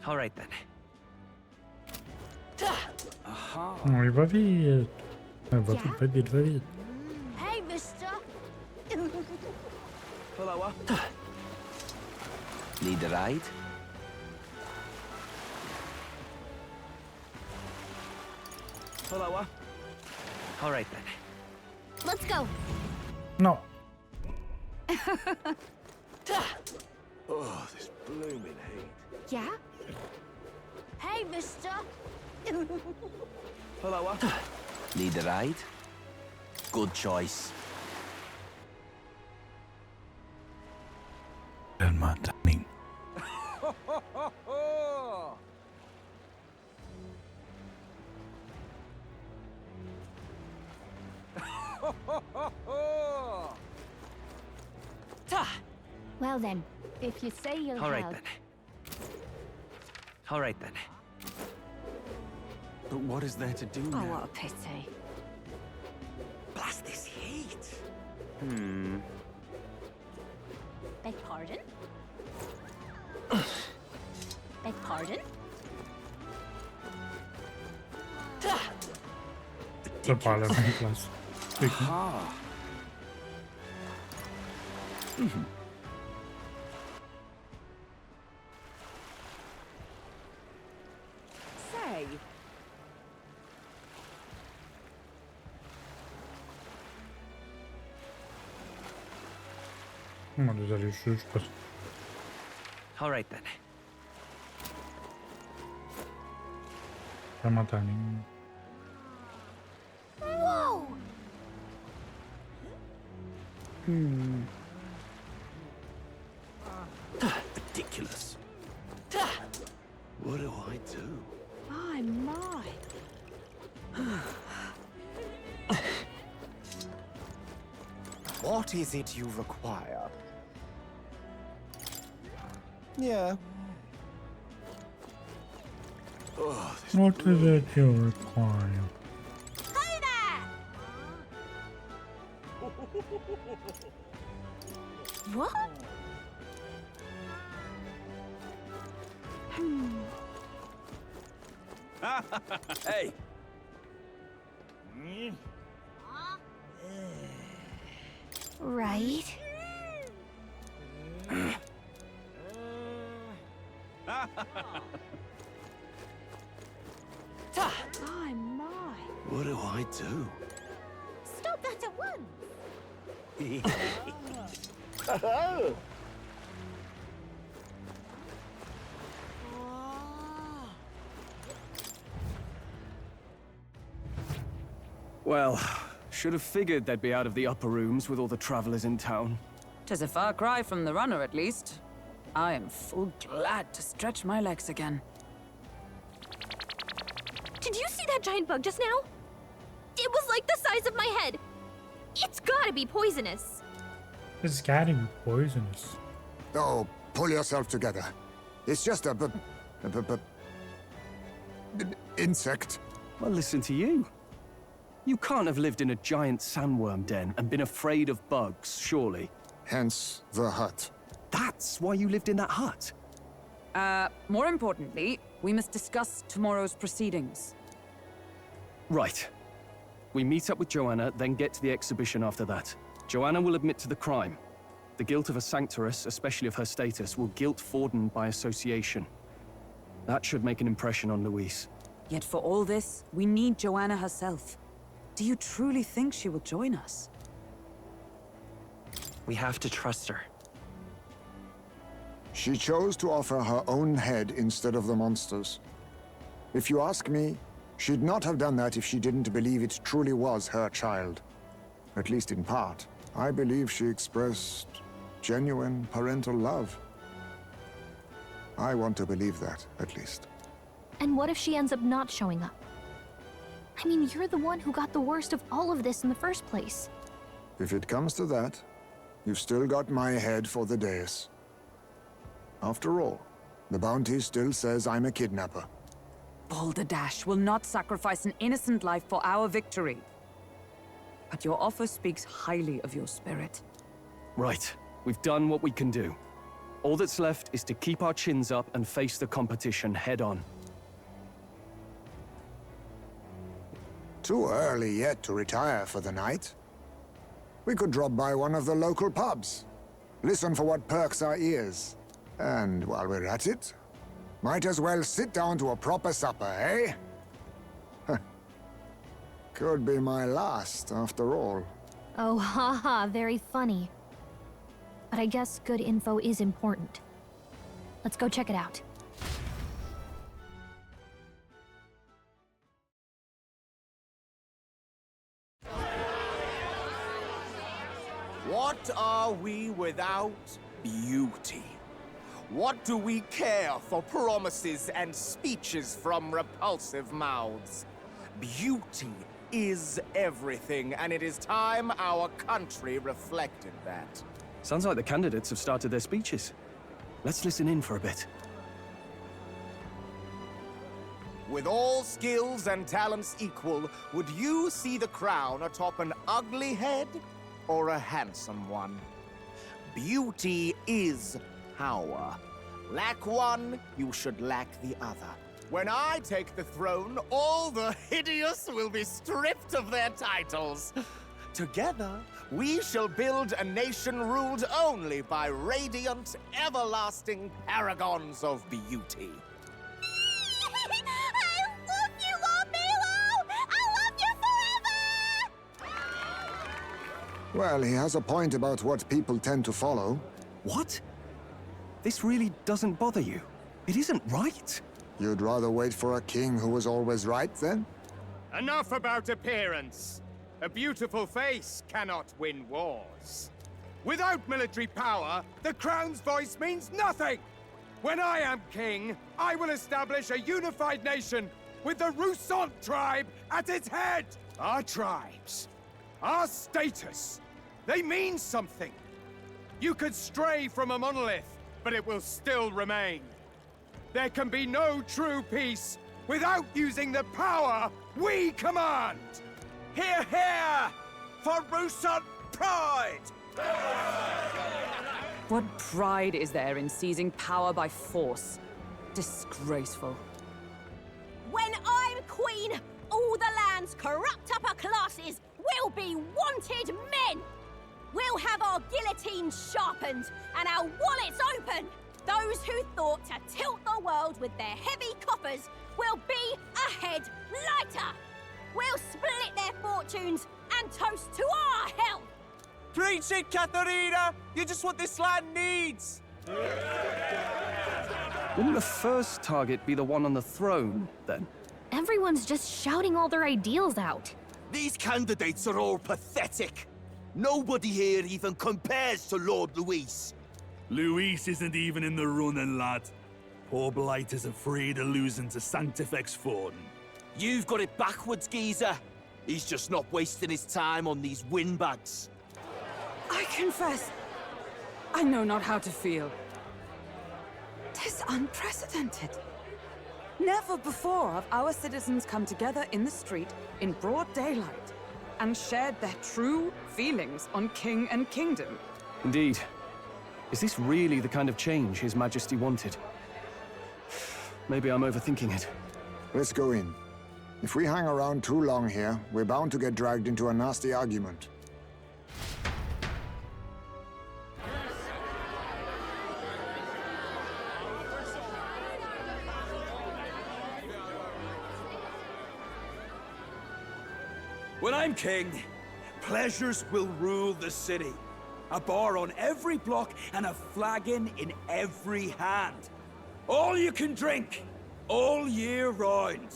All right then. Non, il va vite. Il va vite, va vite, va vite. Hey, mister. Hello. Need a ride? Hello. All right then. Let's go. Non. Oh, this blooming heat. Yeah? Hey, mister. Hello. Need a ride? Good choice. Tellement timing. Well then, if you say you'll All right help. then. All right then. But what is there to do Oh, now? what a pity. Blast this heat! Beg pardon? Beg pardon? Ça parle à la même place. C'est cool. Ah. Say. Oh, désolé, je passe. All right then. Vraiment timing. Whoa! Ridiculous. What do I do? My, my. What is it you require? Yeah. Oh, this What is it you require? Hey there! What? Hey! Right. My, my. What do I do? Stop that at once! Well, should have figured they'd be out of the upper rooms with all the travelers in town. 'Tis a far cry from the runner, at least. I am full glad to stretch my legs again. Did you see that giant bug just now? It was like the size of my head. It's gotta be poisonous. It's gotta be poisonous. Oh, pull yourself together. It's just a insect. Well, listen to you. You can't have lived in a giant sandworm den and been afraid of bugs, surely. Hence the hut. That's why you lived in that hut. More importantly, we must discuss tomorrow's proceedings. Right. We meet up with Joanna, then get to the exhibition after that. Joanna will admit to the crime. The guilt of a sanctoress, especially of her status, will guilt Forden by association. That should make an impression on Louise. Yet for all this, we need Joanna herself. Do you truly think she will join us? We have to trust her. She chose to offer her own head instead of the monster's. If you ask me, she'd not have done that if she didn't believe it truly was her child. At least in part. I believe she expressed genuine parental love. I want to believe that, at least. And what if she ends up not showing up? I mean, you're the one who got the worst of all of this in the first place. If it comes to that, you've still got my head for the dais. After all, the bounty still says I'm a kidnapper. Balderdash will not sacrifice an innocent life for our victory. But your offer speaks highly of your spirit. Right. We've done what we can do. All that's left is to keep our chins up and face the competition head-on. Too early yet to retire for the night. We could drop by one of the local pubs. Listen for what perks our ears. And while we're at it, might as well sit down to a proper supper, eh? Could be my last, after all. Oh, haha, very funny. But I guess good info is important. Let's go check it out. What are we without beauty? What do we care for promises and speeches from repulsive mouths? Beauty is everything, and it is time our country reflected that. Sounds like the candidates have started their speeches. Let's listen in for a bit. With all skills and talents equal, would you see the crown atop an ugly head or a handsome one? Beauty is power. Lack one, you should lack the other. When I take the throne, all the hideous will be stripped of their titles. Together, we shall build a nation ruled only by radiant, everlasting paragons of beauty. I love you, Lord Milo! I love you forever! Well, he has a point about what people tend to follow. What? This really doesn't bother you? It isn't right. You'd rather wait for a king who was always right, then? Enough about appearance. A beautiful face cannot win wars. Without military power, the crown's voice means nothing! When I am king, I will establish a unified nation with the Rousant tribe at its head! Our tribes, our status, they mean something. You could stray from a monolith, but it will still remain. There can be no true peace without using the power we command! Hear, hear! For Rousant pride! What pride is there in seizing power by force? Disgraceful. When I'm queen, all the land's corrupt upper classes will be wanted men! We'll have our guillotines sharpened and our wallets open! Those who thought to tilt the world with their heavy coffers will be a head lighter! We'll split their fortunes and toast to our health! Preach it, Katharina! You're just what this land needs! Wouldn't the first target be the one on the throne, then? Everyone's just shouting all their ideals out. These candidates are all pathetic. Nobody here even compares to Lord Luis. Luis isn't even in the running, lad. Poor Blight is afraid of losing to Sanctifex Forden. You've got it backwards, geezer. He's just not wasting his time on these windbags. I confess, I know not how to feel. 'Tis unprecedented. Never before have our citizens come together in the street in broad daylight and shared their true feelings on king and kingdom. Indeed. Is this really the kind of change His Majesty wanted? Maybe I'm overthinking it. Let's go in. If we hang around too long here, we're bound to get dragged into a nasty argument. When I'm king, pleasures will rule the city. A bar on every block and a flagon in every hand. All you can drink, all year round.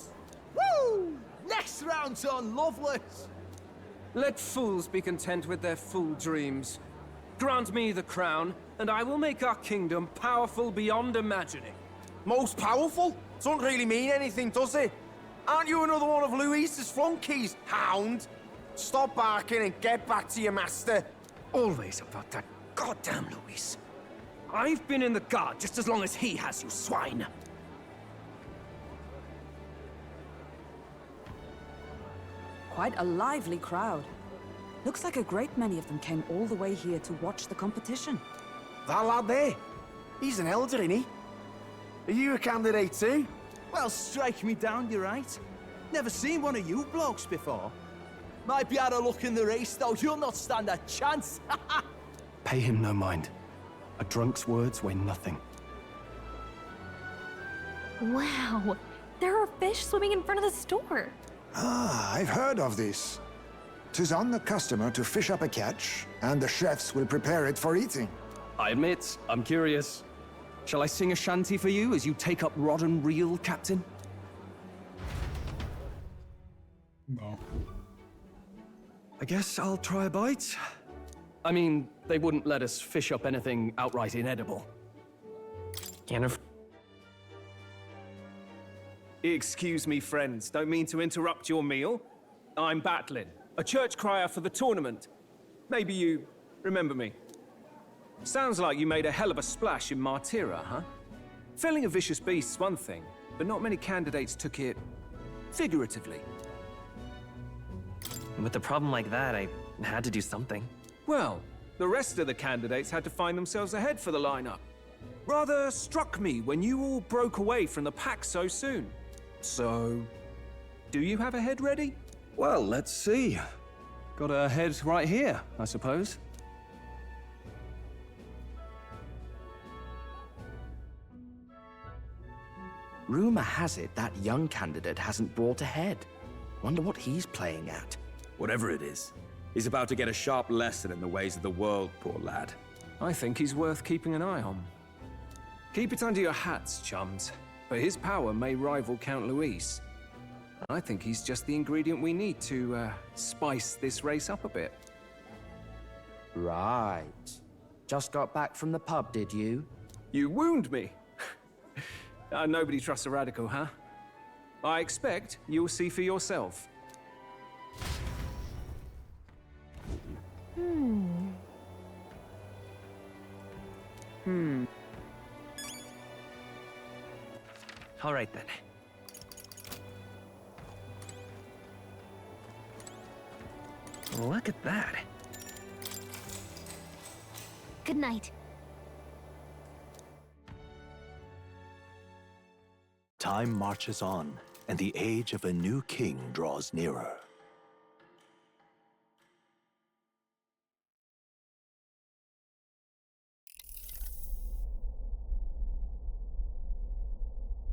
Woo! Next round's on Loveless. Let fools be content with their fool dreams. Grant me the crown, and I will make our kingdom powerful beyond imagining. Most powerful? Doesn't really mean anything, does it? Aren't you another one of Luis's flunkies, hound? Stop barking and get back to your master. Always about that goddamn Luis. I've been in the guard just as long as he has, you swine. Quite a lively crowd. Looks like a great many of them came all the way here to watch the competition. That lad there? He's an elder, isn't he? Are you a candidate too? Well, strike me down, you're right. Never seen one of you blokes before. Might be out of luck in the race, though. You'll not stand a chance. Pay him no mind. A drunk's words weigh nothing. Wow, there are fish swimming in front of the store. Ah, I've heard of this. 'Tis on the customer to fish up a catch, and the chefs will prepare it for eating. I admit, I'm curious. Shall I sing a shanty for you as you take up rod and reel, Captain? No. I guess I'll try a bite. I mean, they wouldn't let us fish up anything outright inedible. Excuse me, friends. Don't mean to interrupt your meal. I'm Batlin, a church crier for the tournament. Maybe you remember me. Sounds like you made a hell of a splash in Martyra, huh? Felling a vicious beast's one thing, but not many candidates took it figuratively. With a problem like that, I had to do something. Well, the rest of the candidates had to find themselves ahead for the lineup. Rather struck me when you all broke away from the pack so soon. So, do you have a head ready? Well, let's see. Got a head right here, I suppose. Rumor has it that young candidate hasn't brought a head. Wonder what he's playing at. Whatever it is, he's about to get a sharp lesson in the ways of the world, poor lad. I think he's worth keeping an eye on. Keep it under your hats, chums, but his power may rival Count Luis. I think he's just the ingredient we need to spice this race up a bit. Right. Just got back from the pub, did you? You wound me. Nobody trusts a radical, huh? I expect you'll see for yourself. All right, then. Look at that. Good night. Time marches on, and the age of a new king draws nearer.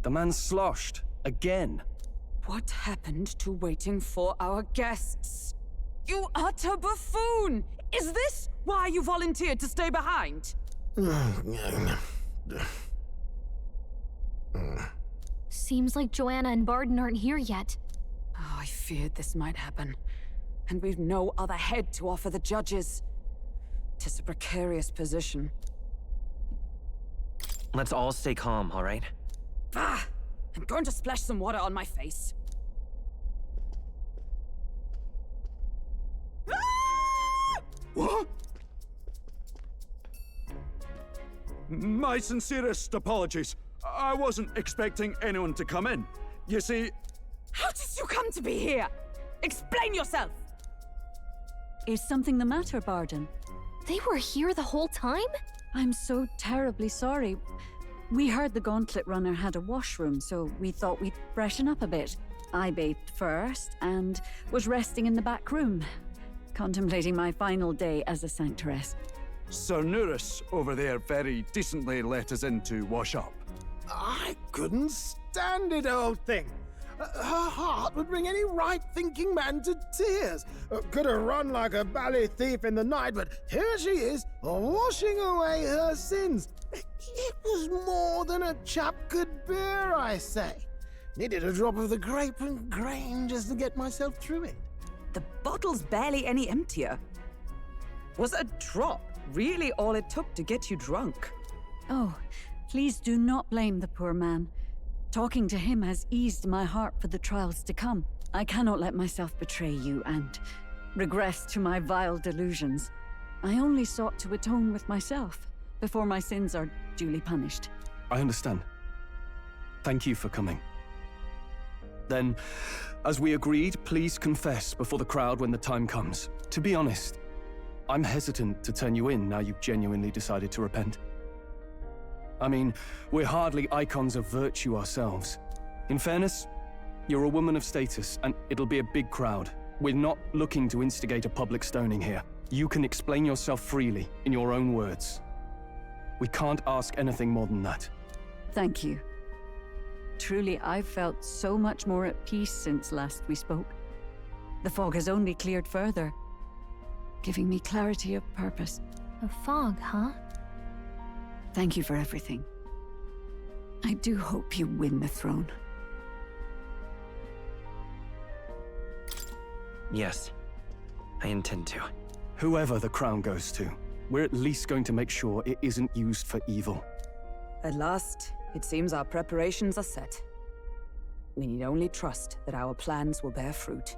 The man's sloshed. Again. What happened to waiting for our guests? You utter buffoon! Is this why you volunteered to stay behind? Seems like Joanna and Barden aren't here yet. Oh, I feared this might happen. And we've no other head to offer the judges. 'Tis a precarious position. Let's all stay calm, all right? Ah! I'm going to splash some water on my face. What? My sincerest apologies. I wasn't expecting anyone to come in. You see... How did you come to be here? Explain yourself! Is something the matter, Barden? They were here the whole time? I'm so terribly sorry. We heard the gauntlet runner had a washroom, so we thought we'd freshen up a bit. I bathed first and was resting in the back room, contemplating my final day as a sanctoress. Sir Nuris over there very decently let us in to wash up. I couldn't stand it, old thing. Her heart would bring any right-thinking man to tears. Could have run like a bally thief in the night, but here she is, washing away her sins. It was more than a chap could bear, I say. Needed a drop of the grape and grain just to get myself through it. The bottle's barely any emptier. Was a drop really all it took to get you drunk? Oh, please do not blame the poor man. Talking to him has eased my heart for the trials to come. I cannot let myself betray you and regress to my vile delusions. I only sought to atone with myself before my sins are duly punished. I understand. Thank you for coming. Then, as we agreed, please confess before the crowd when the time comes. To be honest, I'm hesitant to turn you in now you've genuinely decided to repent. I mean, we're hardly icons of virtue ourselves. In fairness, you're a woman of status, and it'll be a big crowd. We're not looking to instigate a public stoning here. You can explain yourself freely, in your own words. We can't ask anything more than that. Thank you. Truly, I've felt so much more at peace since last we spoke. The fog has only cleared further, giving me clarity of purpose. A fog, huh? Thank you for everything. I do hope you win the throne. Yes, I intend to. Whoever the crown goes to, we're at least going to make sure it isn't used for evil. At last, it seems our preparations are set. We need only trust that our plans will bear fruit.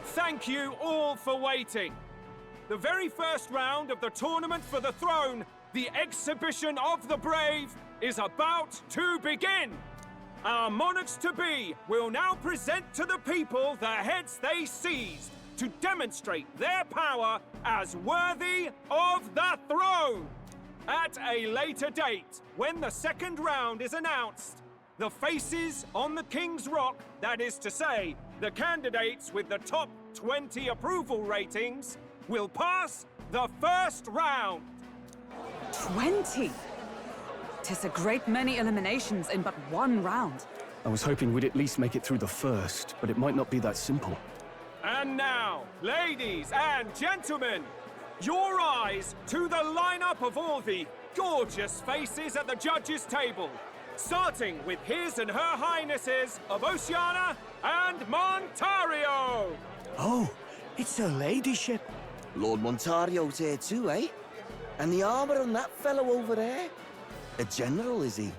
Thank you all for waiting. The very first round of the tournament for the throne, the exhibition of the brave, is about to begin. Our monarchs-to-be will now present to the people the heads they seized to demonstrate their power as worthy of the throne. At a later date, when the second round is announced, the faces on the King's Rock, that is to say, the candidates with the top 20 approval ratings, will pass the first round. 20? 'Tis a great many eliminations in but one round. I was hoping we'd at least make it through the first, but it might not be that simple. And now, ladies and gentlemen, your eyes to the lineup of all the gorgeous faces at the judges' table, starting with His and Her Highnesses of Oceania and Montario. Oh, it's her ladyship. Lord Montario's here too, eh? And the armor on that fellow over there? A general, is he?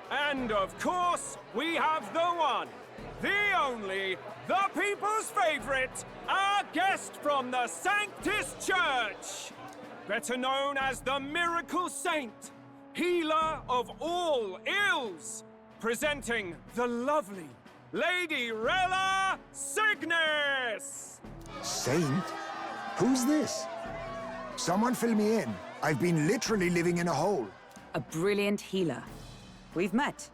And of course, we have the one, the only, the people's favorite, our guest from the Sanctus Church, better known as the Miracle Saint, healer of all ills, presenting the lovely Lady Rella Cygnus! Saint? Who's this? Someone fill me in. I've been literally living in a hole. A brilliant healer. We've met,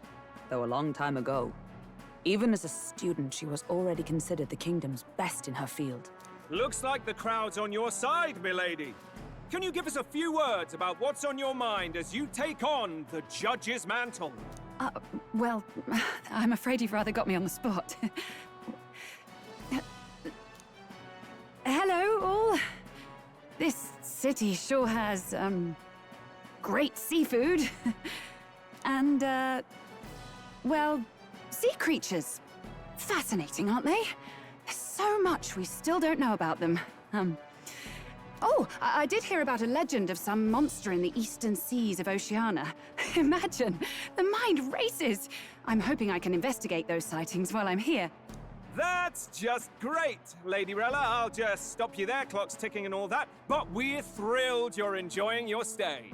though a long time ago. Even as a student, she was already considered the kingdom's best in her field. Looks like the crowd's on your side, milady. Can you give us a few words about what's on your mind as you take on the judge's mantle? Well, I'm afraid you've rather got me on the spot. Hello, all. This city sure has, great seafood. And, well, sea creatures. Fascinating, aren't they? There's so much we still don't know about them. Oh, I did hear about a legend of some monster in the eastern seas of Oceania. Imagine, the mind races. I'm hoping I can investigate those sightings while I'm here. That's just great, Lady Rella. I'll just stop you there, clock's ticking and all that. But we're thrilled you're enjoying your stay.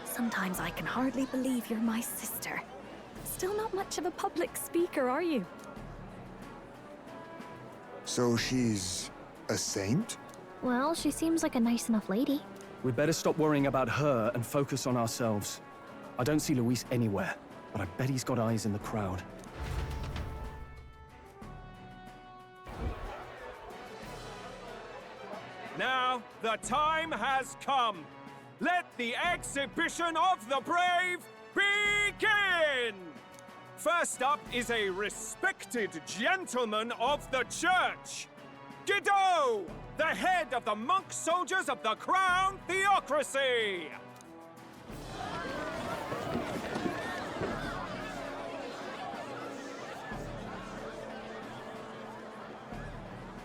Sometimes I can hardly believe you're my sister. Still not much of a public speaker, are you? So she's a saint? Well, she seems like a nice enough lady. We'd better stop worrying about her and focus on ourselves. I don't see Luis anywhere, but I bet he's got eyes in the crowd. Now, the time has come. Let the exhibition of the brave begin! First up is a respected gentleman of the church. Guido, the head of the monk soldiers of the Crown Theocracy!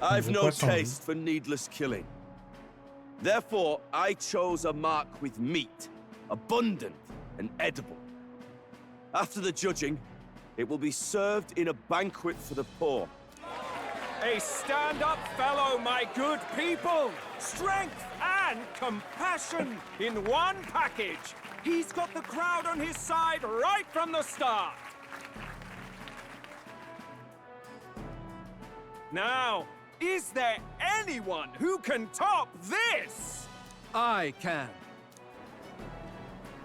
I've no taste for needless killing. Therefore, I chose a mark with meat, abundant and edible. After the judging, it will be served in a banquet for the poor. A stand-up fellow, my good people! Strength and compassion in one package! He's got the crowd on his side right from the start. Now, is there anyone who can top this? I can.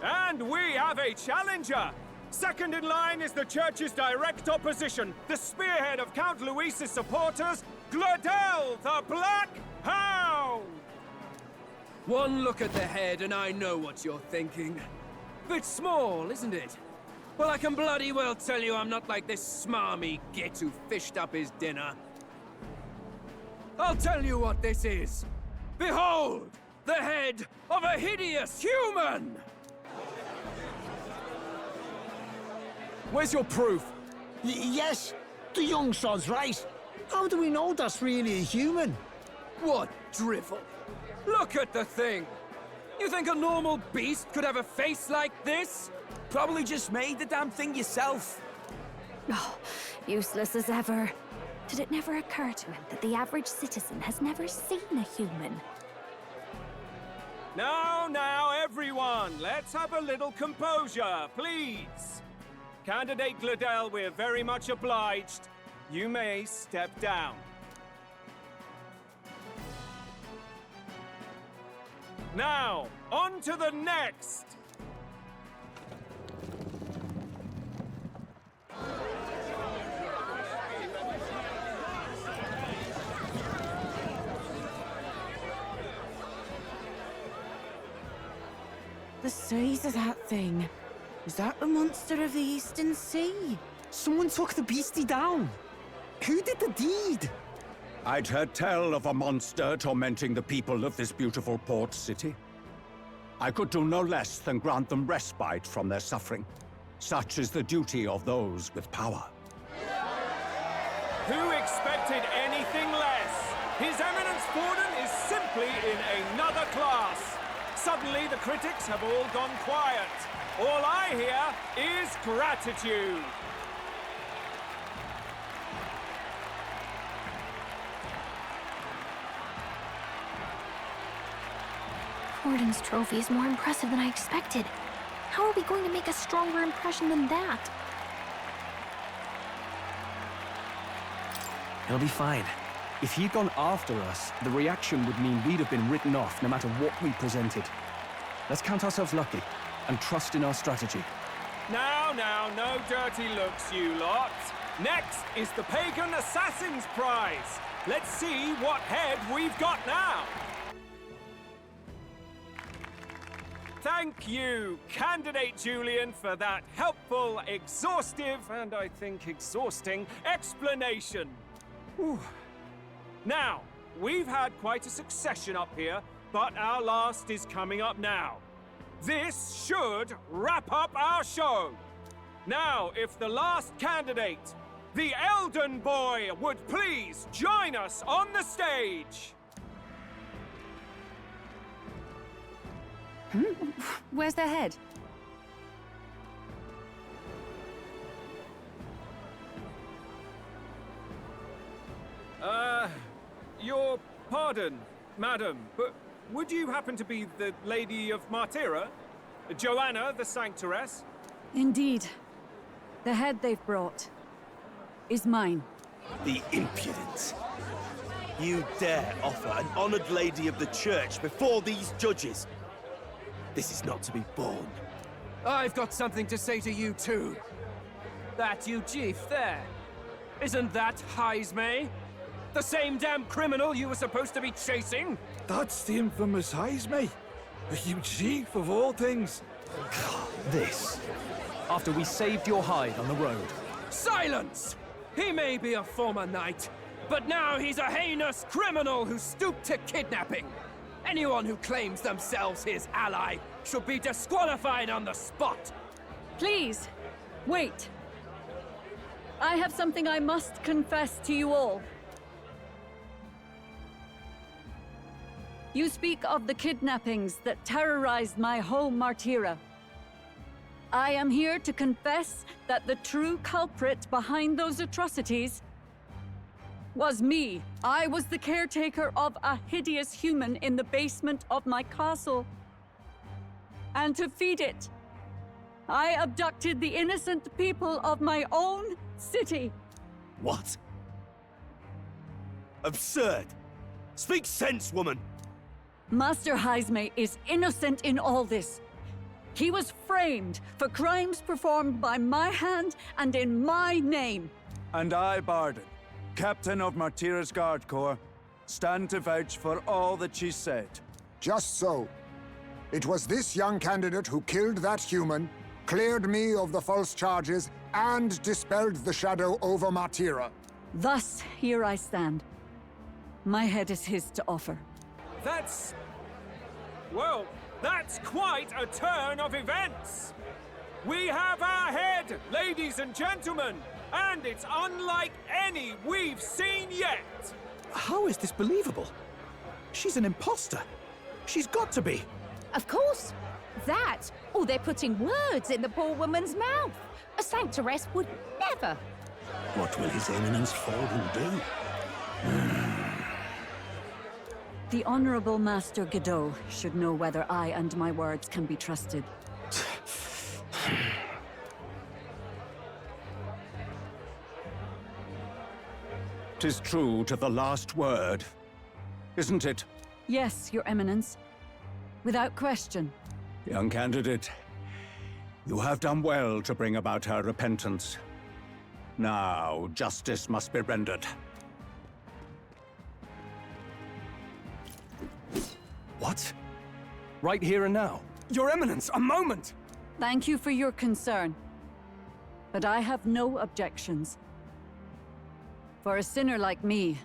And we have a challenger. Second in line is the church's direct opposition, the spearhead of Count Louis's supporters, Gladel the Black Hound! One look at the head and I know what you're thinking. Bit small, isn't it? Well, I can bloody well tell you I'm not like this smarmy git who fished up his dinner. I'll tell you what this is. Behold, the head of a hideous human! Where's your proof? Yes, the young sod's right. How do we know that's really a human? What drivel! Look at the thing! You think a normal beast could have a face like this? Probably just made the damn thing yourself. Oh, useless as ever. Did it never occur to him that the average citizen has never seen a human? Now, everyone, let's have a little composure, please. Candidate Gladel, we're very much obliged. You may step down. Now, on to the next! The size of that thing. Is that the monster of the Eastern Sea? Someone took the beastie down. Who did the deed? I'd heard tell of a monster tormenting the people of this beautiful port city. I could do no less than grant them respite from their suffering. Such is the duty of those with power. Who expected anything less? His Eminence Borden is simply in another class. Suddenly the critics have all gone quiet. All I hear is gratitude. Borden's trophy is more impressive than I expected. How are we going to make a stronger impression than that? He'll be fine. If he'd gone after us, the reaction would mean we'd have been written off no matter what we presented. Let's count ourselves lucky and trust in our strategy. Now, no dirty looks, you lot. Next is the Pagan Assassin's Prize. Let's see what head we've got now. Thank you, Candidate Julian, for that helpful, exhaustive, and I think exhausting explanation. Whew. Now, we've had quite a succession up here, but our last is coming up now. This should wrap up our show. Now, if the last candidate, the Elden Boy, would please join us on the stage. Where's the head? Your pardon, madam, but would you happen to be the Lady of Martyra? Joanna, the Sanctoress? Indeed. The head they've brought is mine. The impudence. You dare offer an honored lady of the church before these judges? This is not to be borne. I've got something to say to you too. That you chief there. Isn't that Heismay? The same damn criminal you were supposed to be chasing? That's the infamous Heismay. A huge chief of all things. This. After we saved your hide on the road. Silence! He may be a former knight, but now he's a heinous criminal who stooped to kidnapping. Anyone who claims themselves his ally should be disqualified on the spot. Please, wait. I have something I must confess to you all. You speak of the kidnappings that terrorized my home, Martyra. I am here to confess that the true culprit behind those atrocities was me. I was the caretaker of a hideous human in the basement of my castle. and to feed it. I abducted the innocent people of my own city. What? Absurd! Speak sense, woman! Master Heisme is innocent in all this. He was framed for crimes performed by my hand and in my name. And I, Barden, captain of Martira's Guard Corps, stand to vouch for all that she said. Just so. It was this young candidate who killed that human, cleared me of the false charges, and dispelled the shadow over Martira. Thus, here I stand. My head is his to offer. That's... well, that's quite a turn of events! We have our head, ladies and gentlemen, and it's unlike any we've seen yet! How is this believable? She's an imposter. She's got to be. Of course. That, or they're putting words in the poor woman's mouth. A sanctoress would never. What will His Eminence Forden do? The Honorable Master Godot should know whether I and my words can be trusted. 'Tis true to the last word, isn't it? Yes, Your Eminence. Without question. Young candidate, you have done well to bring about her repentance. Now, justice must be rendered. What? Right here and now? Your Eminence, a moment! Thank you for your concern. But I have no objections. For a sinner like me,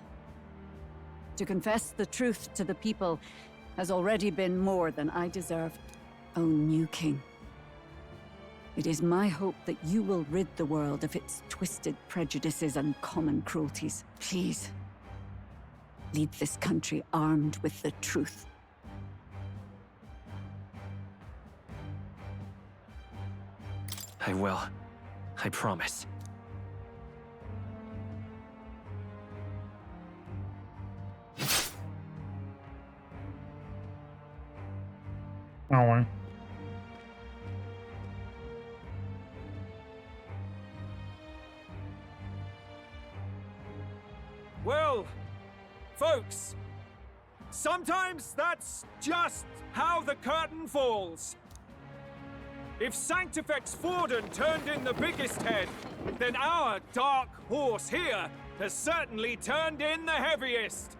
to confess the truth to the people has already been more than I deserve. O new king, it is my hope that you will rid the world of its twisted prejudices and common cruelties. Please, lead this country armed with the truth. I will. I promise. Ah ouais. Well, folks, sometimes that's just how the curtain falls. If Sanctifex Forden turned in the biggest head, then our dark horse here has certainly turned in the heaviest.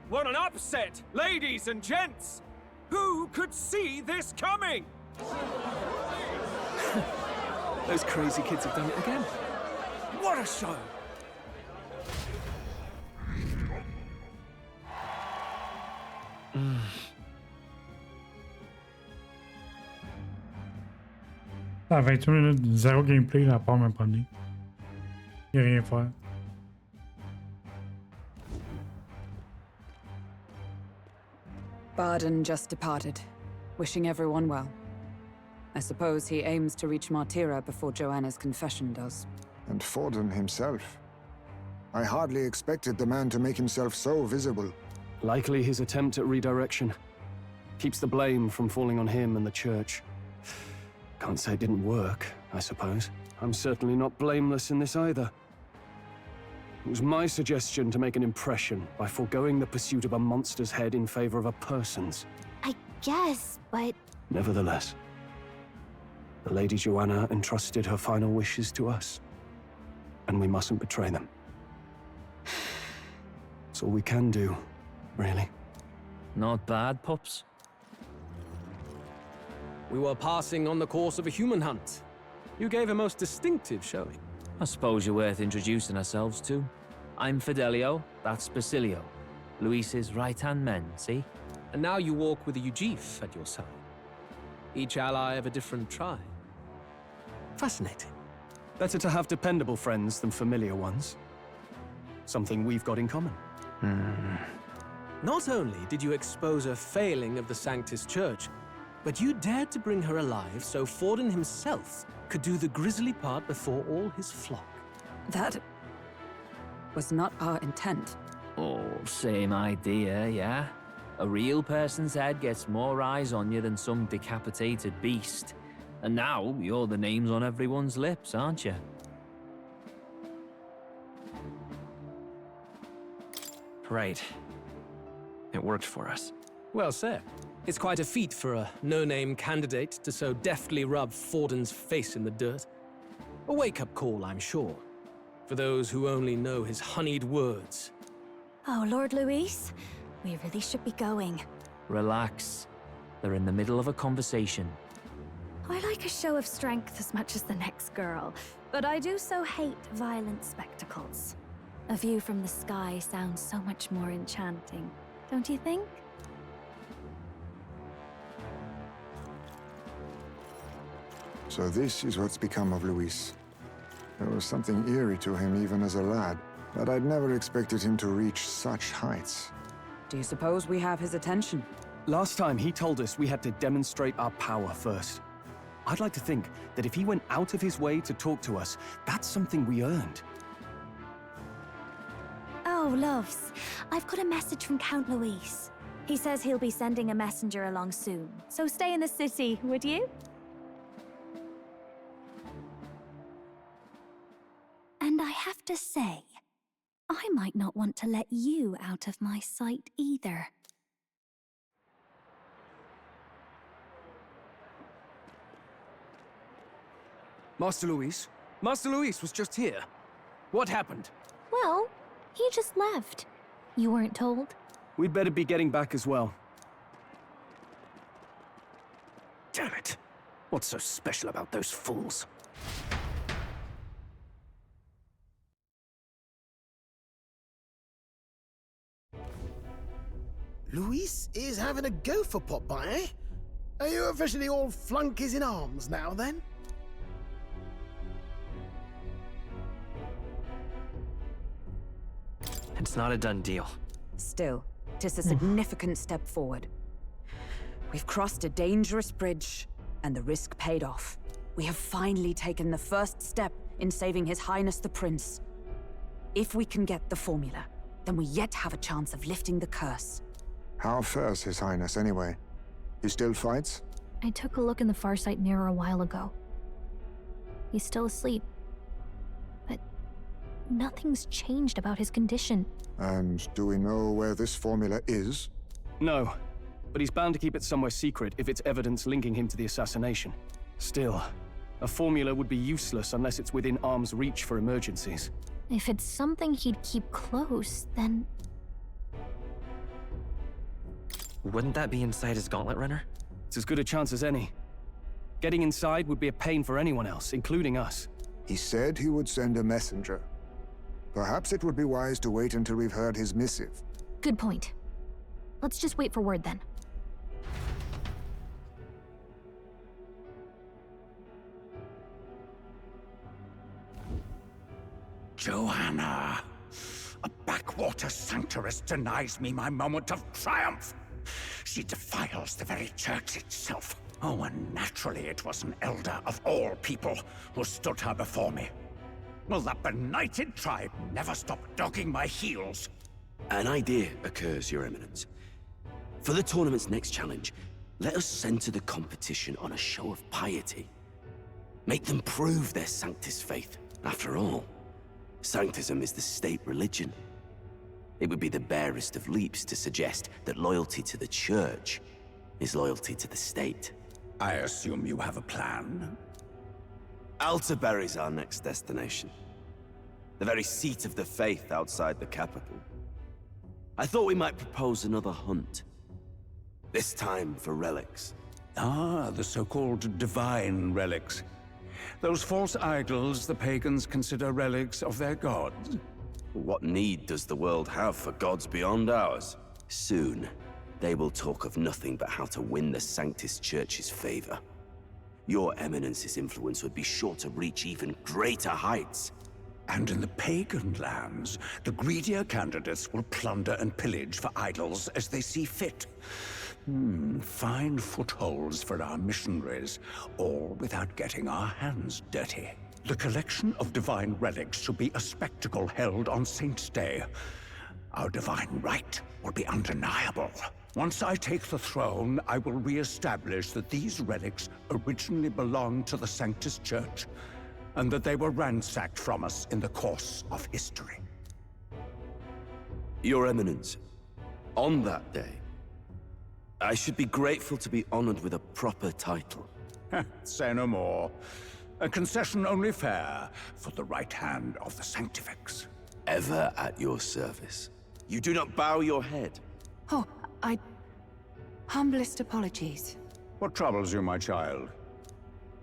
What an upset, ladies and gents! Who could see this coming? Those crazy kids have done it again. What a show! À 28 minutes, zéro gameplay, à part même pas né. Y'a rien à faire. Barden just departed, wishing everyone well. I suppose he aims to reach Martira before Joanna's confession does. And Forden himself. I hardly expected the man to make himself so visible. Likely his attempt at redirection. Keeps the blame from falling on him and the church. Can't say it didn't work, I suppose. I'm certainly not blameless in this either. It was my suggestion to make an impression by foregoing the pursuit of a monster's head in favor of a person's. I guess, but... Nevertheless, the Lady Joanna entrusted her final wishes to us, and we mustn't betray them. It's all we can do, really. Not bad, pups. We were passing on the course of a human hunt. You gave a most distinctive showing. I suppose you're worth introducing ourselves to. I'm Fidelio, that's Basilio. Luis's right-hand men, see? And now you walk with a Ujif at your side. Each ally of a different tribe. Fascinating. Better to have dependable friends than familiar ones. Something we've got in common. Not only did you expose a failing of the Sanctus Church, but you dared to bring her alive so Forden himself could do the grisly part before all his flock. That was not our intent. Oh, same idea, yeah? A real person's head gets more eyes on you than some decapitated beast. And now, you're the names on everyone's lips, aren't you? Right. It worked for us. Well said. It's quite a feat for a no-name candidate to so deftly rub Forden's face in the dirt. A wake-up call, I'm sure, for those who only know his honeyed words. Oh, Lord Luis, we really should be going. Relax. They're in the middle of a conversation. I like a show of strength as much as the next girl, but I do so hate violent spectacles. A view from the sky sounds so much more enchanting, don't you think? So this is what's become of Luis. There was something eerie to him even as a lad, but I'd never expected him to reach such heights. Do you suppose we have his attention? Last time he told us we had to demonstrate our power first. I'd like to think that if he went out of his way to talk to us, that's something we earned. Oh, loves, I've got a message from Count Luis. He says he'll be sending a messenger along soon, so stay in the city, would you? And I have to say, I might not want to let you out of my sight either. Master Luis was just here. What happened? Well, he just left. You weren't told? We'd better be getting back as well. Damn it. What's so special about those fools? Luis is having a go for Popeye, eh? Are you officially all flunkies in arms now, then? It's not a done deal. Still, 'tis a significant step forward. We've crossed a dangerous bridge, and the risk paid off. We have finally taken the first step in saving His Highness the Prince. If we can get the formula, then we yet have a chance of lifting the curse. How fares His Highness, anyway? He still fights? I took a look in the Farsight mirror a while ago. He's still asleep. But nothing's changed about his condition. And do we know where this formula is? No, but he's bound to keep it somewhere secret if it's evidence linking him to the assassination. Still, a formula would be useless unless it's within arm's reach for emergencies. If it's something he'd keep close, then... Wouldn't that be inside his gauntlet runner? It's as good a chance as any. Getting inside would be a pain for anyone else, including us. He said he would send a messenger. Perhaps it would be wise to wait until we've heard his missive. Good point. Let's just wait for word then. Joanna! A backwater sanctuaress denies me my moment of triumph! She defiles the very church itself. Oh, and naturally it was an elder of all people who stood her before me. Will that benighted tribe never stop dogging my heels? An idea occurs, Your Eminence. For the tournament's next challenge, let us center the competition on a show of piety. Make them prove their Sanctus faith. After all, Sanctism is the state religion. It would be the barest of leaps to suggest that loyalty to the Church is loyalty to the state. I assume you have a plan? Altaberry's our next destination. The very seat of the faith outside the capital. I thought we might propose another hunt. This time for relics. Ah, the so-called divine relics. Those false idols the pagans consider relics of their gods. What need does the world have for gods beyond ours? Soon, they will talk of nothing but how to win the Sanctus Church's favor. Your Eminence's influence would be sure to reach even greater heights. And in the pagan lands, the greedier candidates will plunder and pillage for idols as they see fit. Fine footholds for our missionaries, all without getting our hands dirty. The collection of divine relics should be a spectacle held on Saint's Day. Our divine right will be undeniable. Once I take the throne, I will re-establish that these relics originally belonged to the Sanctus Church, and that they were ransacked from us in the course of history. Your Eminence, on that day, I should be grateful to be honored with a proper title. Say no more. A concession only fair for the right hand of the Sanctifex. Ever at your service. You do not bow your head. Oh, humblest apologies. What troubles you, my child?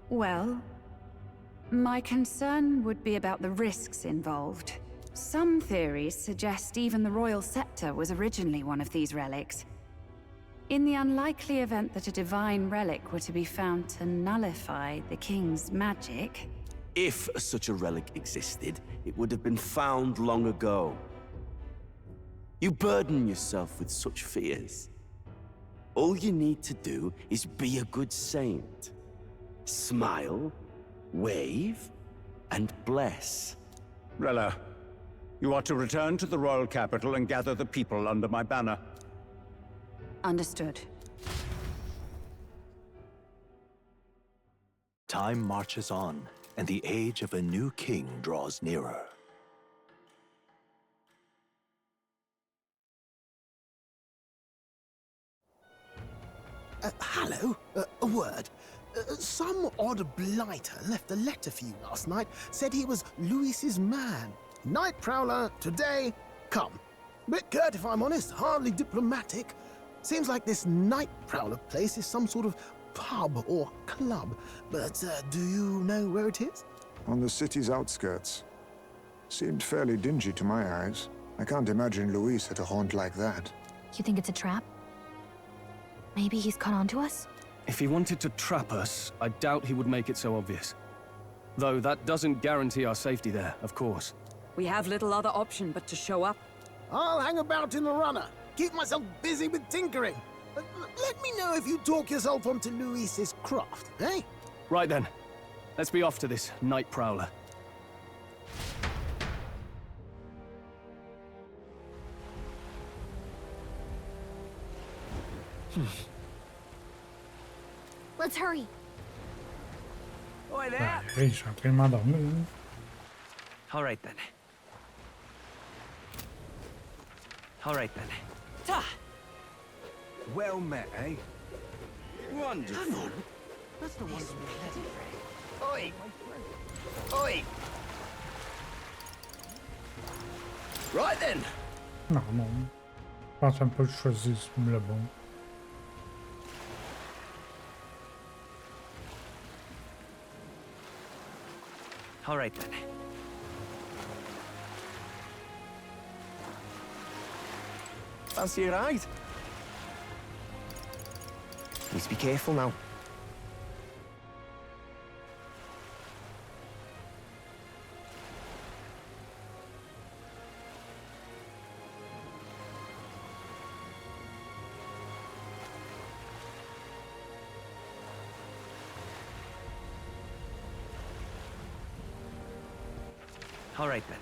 Well, my concern would be about the risks involved. Some theories suggest even the royal scepter was originally one of these relics. In the unlikely event that a divine relic were to be found to nullify the king's magic... If such a relic existed, it would have been found long ago. You burden yourself with such fears. All you need to do is be a good saint. Smile, wave, and bless. Rella, you are to return to the royal capital and gather the people under my banner. Understood. Time marches on, and the age of a new king draws nearer. Hello? A word. Some odd blighter left a letter for you last night. Said he was Louis's man. Night prowler, today, come. Bit curt if I'm honest, hardly diplomatic. Seems like this night prowler place is some sort of pub or club. But do you know where it is? On the city's outskirts. Seemed fairly dingy to my eyes. I can't imagine Louis at a haunt like that. You think it's a trap? Maybe he's caught on to us? If he wanted to trap us, I doubt he would make it so obvious. Though that doesn't guarantee our safety there, of course. We have little other option but to show up. I'll hang about in the runner. Keep myself busy with tinkering. Let me know if you talk yourself onto Louis's craft, eh? Right then. Let's be off to this night prowler. Let's hurry. Oi there. Hey, je suis en train de m'endormir. All right then. All right then. Ta! Well met, eh? Wonderful. Hang on. That's the one from Oi! Oi! Right then. Non, non. Je pense même pas que je choisisse le bon. All right then. Fancy a ride? Need to be careful now. All right then.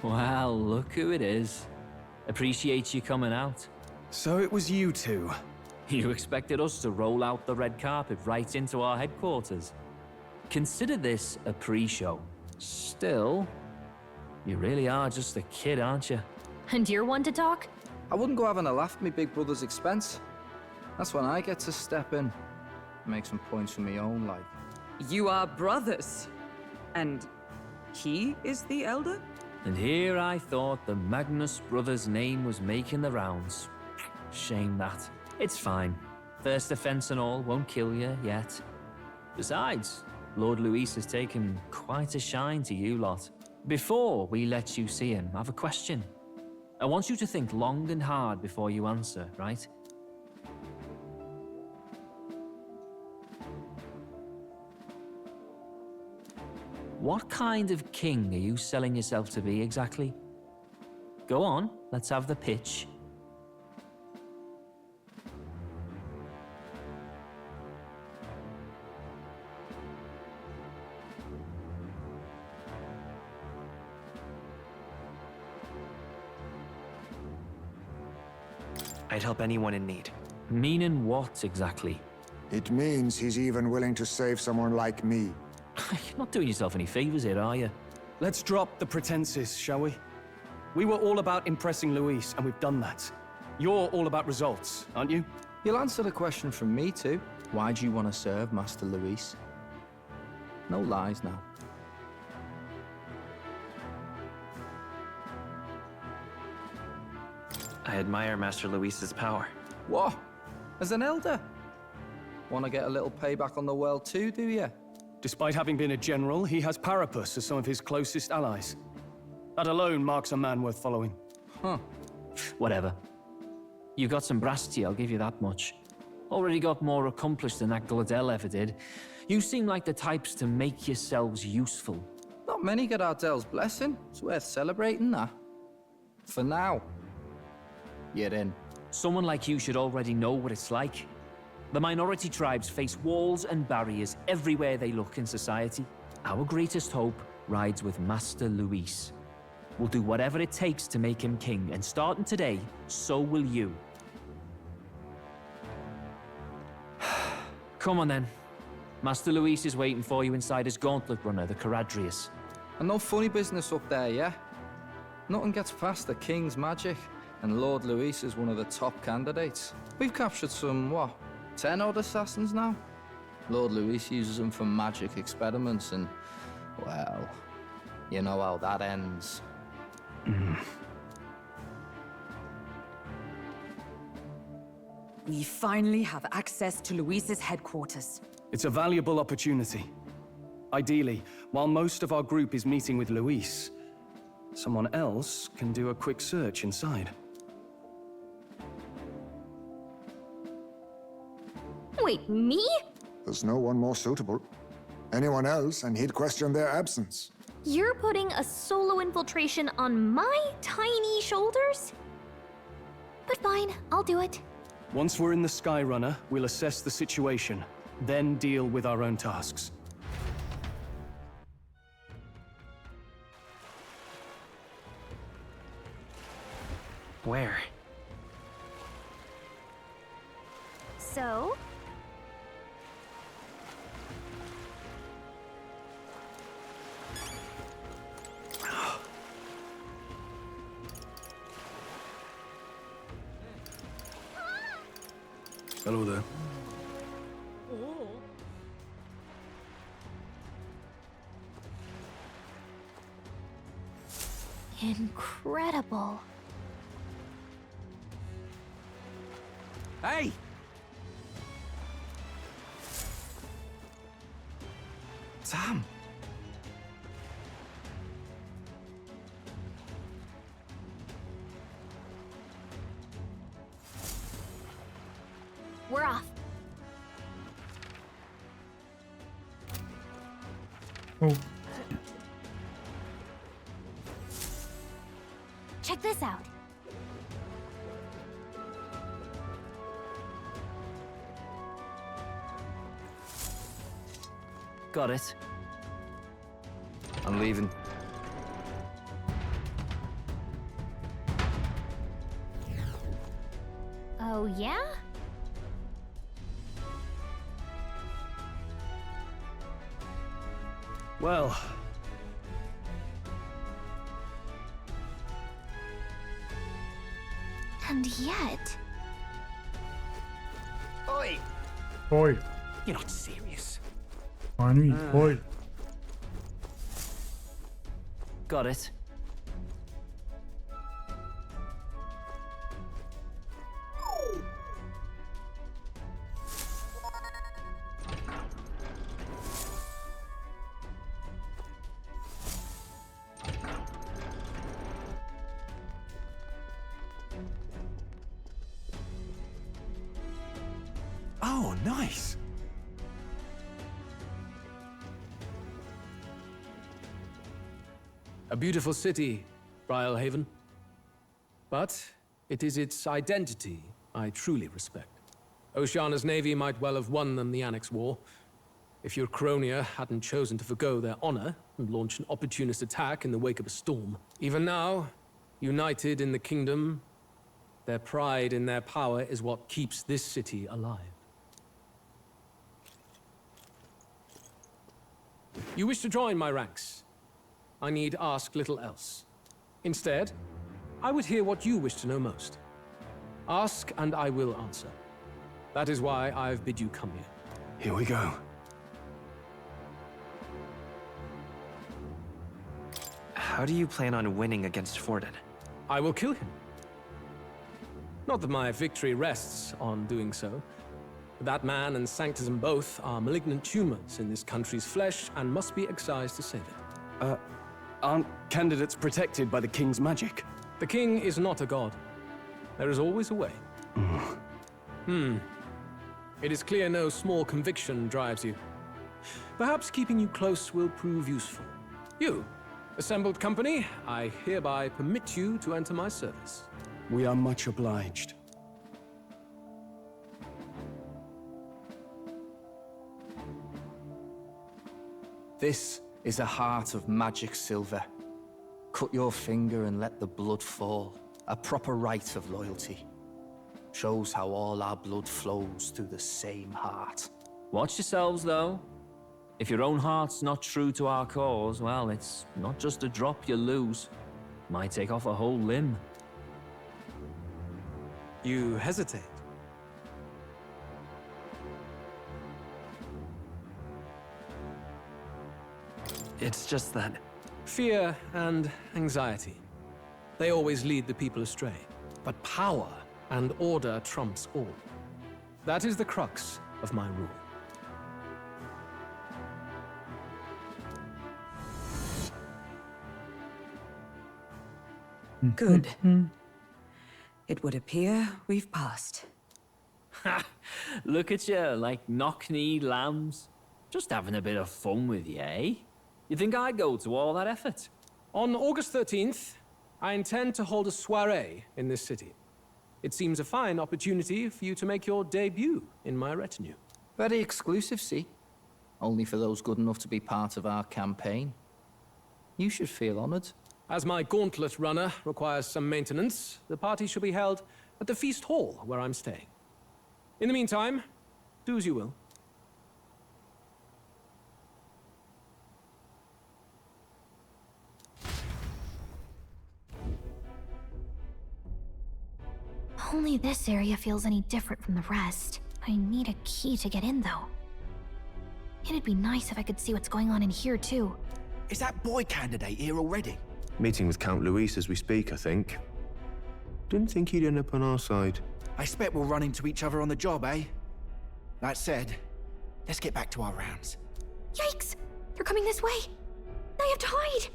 Well, look who it is. Appreciate you coming out. So it was you two. You expected us to roll out the red carpet right into our headquarters? Consider this a pre-show. Still, you really are just a kid, aren't you? And you're one to talk? I wouldn't go having a laugh at me big brother's expense. That's when I get to step in, make some points for my own life. You are brothers. And he is the elder? And here I thought the Magnus brothers' name was making the rounds. Shame that. It's fine. First offense and all won't kill you yet. Besides, Lord Louis has taken quite a shine to you lot. Before we let you see him, I have a question. I want you to think long and hard before you answer, right? What kind of king are you selling yourself to be exactly? Go on, let's have the pitch. I'd help anyone in need. Meaning what, exactly? It means he's even willing to save someone like me. You're not doing yourself any favors here, are you? Let's drop the pretenses, shall we? We were all about impressing Luis, and we've done that. You're all about results, aren't you? You'll answer the question from me too. Why do you want to serve Master Luis? No lies now. I admire Master Luis's power. What? As an elder? Want to get a little payback on the world too, do you? Despite having been a general, he has Parapus as some of his closest allies. That alone marks a man worth following. Huh. Whatever. You got some brass, I'll give you that much. Already got more accomplished than that Gladel ever did. You seem like the types to make yourselves useful. Not many get Ardel's blessing. It's worth celebrating that. For now. You're in. Someone like you should already know what it's like. The minority tribes face walls and barriers everywhere they look in society. Our greatest hope rides with Master Luis. We'll do whatever it takes to make him king, and starting today, so will you. Come on then. Master Luis is waiting for you inside his gauntlet runner, the Caradrius. And no funny business up there, yeah? Nothing gets past the king's magic, and Lord Luis is one of the top candidates. We've captured some, what, 10 odd assassins now? Lord Luis uses them for magic experiments and, well, you know how that ends. We finally have access to Luis's headquarters. It's a valuable opportunity. Ideally, while most of our group is meeting with Luis, someone else can do a quick search inside. Wait, me? There's no one more suitable. Anyone else, and he'd question their absence. You're putting a solo infiltration on my tiny shoulders? But fine, I'll do it. Once we're in the Skyrunner, we'll assess the situation, then deal with our own tasks. Where? So? Hello there. Incredible. Hey! Sam! We're off. Oh. Check this out. Got it. I'm leaving. Oh, yeah? Well... And yet... Oi! Oi. You're not serious. Ennui. Oi. Got it. Oh, nice. A beautiful city, Briarhaven. But it is its identity I truly respect. Oceana's navy might well have won them the Annex War. If your Cronia hadn't chosen to forgo their honor and launch an opportunist attack in the wake of a storm. Even now, united in the kingdom, Their pride in their power is what keeps this city alive. You wish to join my ranks? I need ask little else. Instead, I would hear what you wish to know most. Ask, and I will answer. That is why I've bid you come here. Here we go. How do you plan on winning against Forden? I will kill him. Not that my victory rests on doing so. That man and Sanctism both are malignant tumors in this country's flesh and must be excised to save it. Aren't candidates protected by the king's magic? The king is not a god. There is always a way. It is clear no small conviction drives you. Perhaps keeping you close will prove useful. You, assembled company, I hereby permit you to enter my service. We are much obliged. This is a heart of magic silver. Cut your finger and let the blood fall. A proper rite of loyalty. Shows how all our blood flows through the same heart. Watch yourselves, though. If your own heart's not true to our cause, well, it's not just a drop you lose. Might take off a whole limb. You hesitate. It's just that... Fear and anxiety. They always lead the people astray. But power and order trumps all. That is the crux of my rule. Good. It would appear we've passed. Ha! Look at you, like knock-kneed lambs. Just having a bit of fun with you, eh? You think I'd go to all that effort? On August 13th, I intend to hold a soiree in this city. It seems a fine opportunity for you to make your debut in my retinue. Very exclusive, see? Only for those good enough to be part of our campaign. You should feel honored. As my gauntlet runner requires some maintenance, the party shall be held at the feast hall where I'm staying. In the meantime, do as you will. Only this area feels any different from the rest. I need a key to get in, though. It'd be nice if I could see what's going on in here, too. Is that boy candidate here already? Meeting with Count Luis as we speak, I think. Didn't think he'd end up on our side. I expect we'll run into each other on the job, eh? That said, let's get back to our rounds. Yikes! They're coming this way! I have to hide!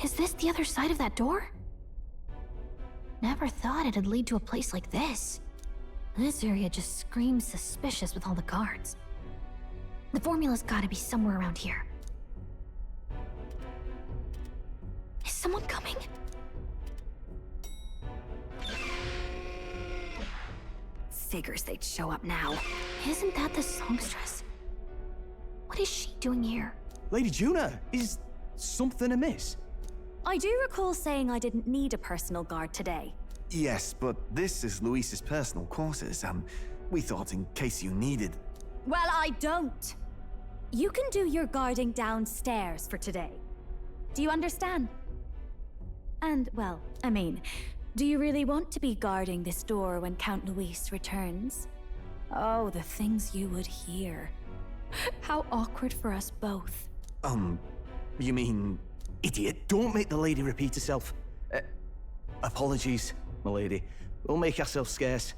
Is this the other side of that door? Never thought it'd lead to a place like this. This area just screams suspicious with all the guards. The formula's gotta be somewhere around here. Is someone coming? Figures they'd show up now. Isn't that the songstress? What is she doing here? Lady Juna, is something amiss? I do recall saying I didn't need a personal guard today. Yes, but this is Luis's personal quarters. We thought in case you needed... Well, I don't. You can do your guarding downstairs for today. Do you understand? And, well, I mean, do you really want to be guarding this door when Count Luis returns? Oh, the things you would hear. How awkward for us both. You mean... Idiot, don't make the lady repeat herself. Apologies, my lady. We'll make ourselves scarce.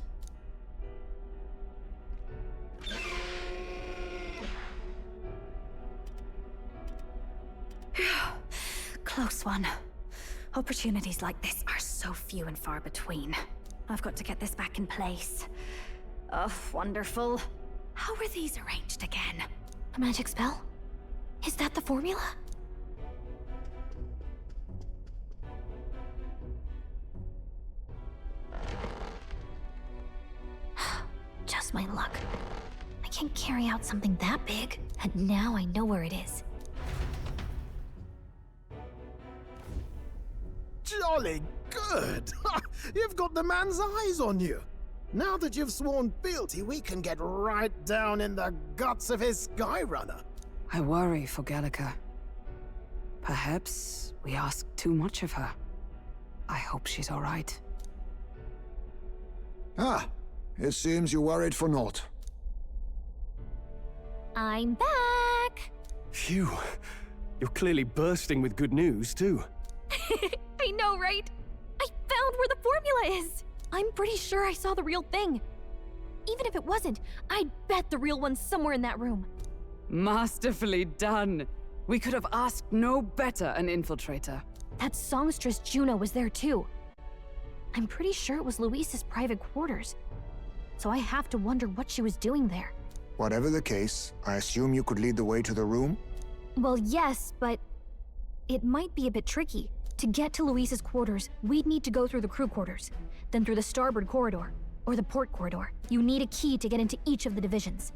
Close one. Opportunities like this are so few and far between. I've got to get this back in place. Oh, wonderful. How were these arranged again? A magic spell? Is that the formula? Just my luck. I can't carry out something that big, and now I know where it is. Jolly good! You've got the man's eyes on you. Now that you've sworn fealty, we can get right down in the guts of his Skyrunner. I worry for Gallica. Perhaps we ask too much of her. I hope she's all right. Ah, it seems you worried for naught. I'm back! Phew. You're clearly bursting with good news, too. I know, right? I found where the formula is! I'm pretty sure I saw the real thing. Even if it wasn't, I'd bet the real one's somewhere in that room. Masterfully done. We could have asked no better an infiltrator. That songstress Juno was there too. I'm pretty sure it was Luis's private quarters. So I have to wonder what she was doing there. Whatever the case, I assume you could lead the way to the room? Well, yes, but it might be a bit tricky. To get to Luis's quarters, we'd need to go through the crew quarters, then through the starboard corridor, or the port corridor. You need a key to get into each of the divisions.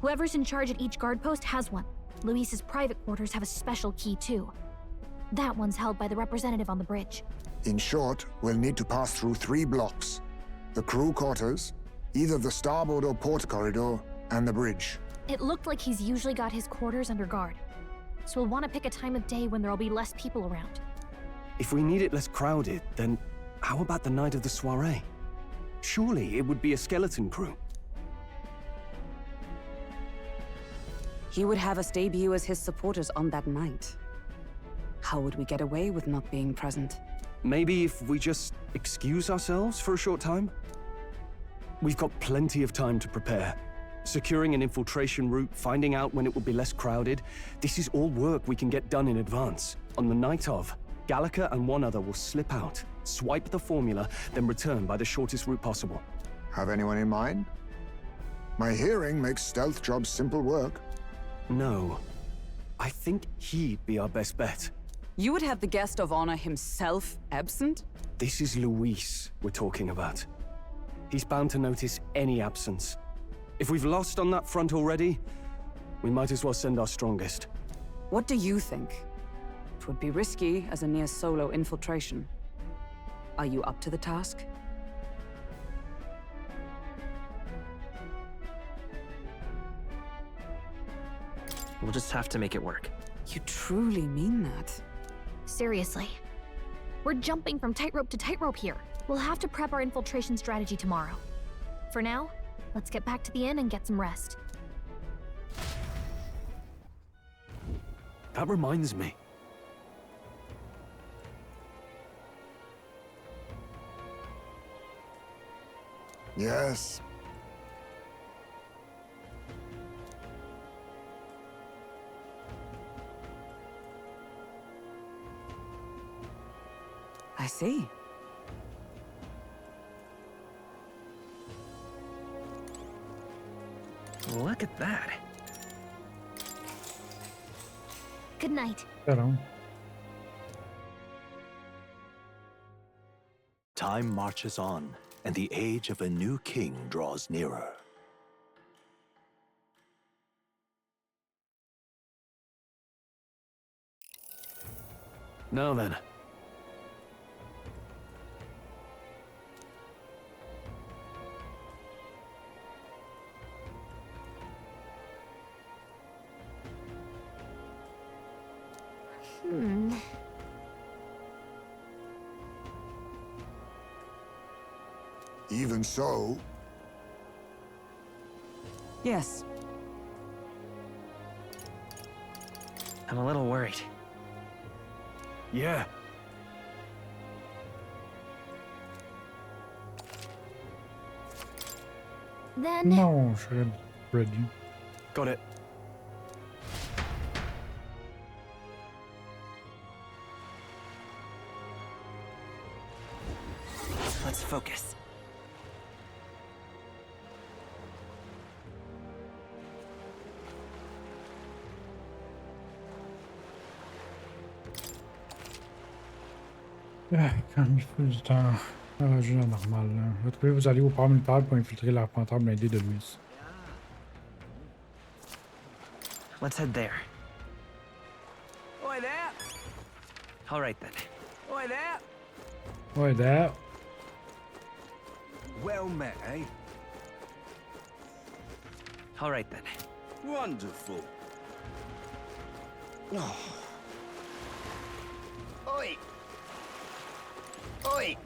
Whoever's in charge at each guard post has one. Luis's private quarters have a special key too. That one's held by the representative on the bridge. In short, we'll need to pass through 3 blocks. The crew quarters, either the starboard or port corridor, and the bridge. It looked like he's usually got his quarters under guard. So we'll want to pick a time of day when there'll be less people around. If we need it less crowded, then how about the night of the soiree? Surely it would be a skeleton crew. He would have us debut as his supporters on that night. How would we get away with not being present? Maybe if we just excuse ourselves for a short time? We've got plenty of time to prepare. Securing an infiltration route, finding out when it will be less crowded, this is all work we can get done in advance. On the night of, Gallica and one other will slip out, swipe the formula, then return by the shortest route possible. Have anyone in mind? My hearing makes stealth jobs simple work. No. I think he'd be our best bet. You would have the guest of honor himself absent? This is Luis we're talking about. He's bound to notice any absence. If we've lost on that front already, we might as well send our strongest. What do you think? It would be risky as a near-solo infiltration. Are you up to the task? We'll just have to make it work. You truly mean that? Seriously. We're jumping from tightrope to tightrope here. We'll have to prep our infiltration strategy tomorrow. For now, let's get back to the inn and get some rest. That reminds me. Yes. I see. Look at that. Good night. Serão. Time marches on, and the age of a new king draws nearer. Now then. Even so... Yes. I'm a little worried. Yeah. Then... Non, je serais ready. Got it. Let's focus. Ah, quand il faut du temps. Ah, je suis normal. Retrouvez vos alliés au port militaire pour infiltrer l'arpenteur blindé de Louis. Let's head there. Oi there! All right then. Oi there! Ouais, d'ailleurs. Well met, eh? All right then. Wonderful. Oh. Oi! Oi!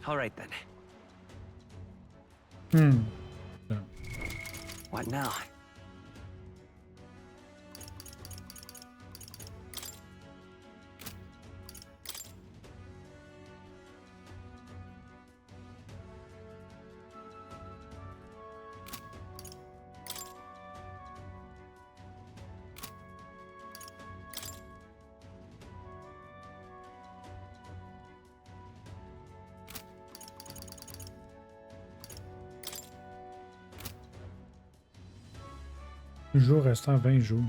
All right then. What now? Le jour restant 20 jours.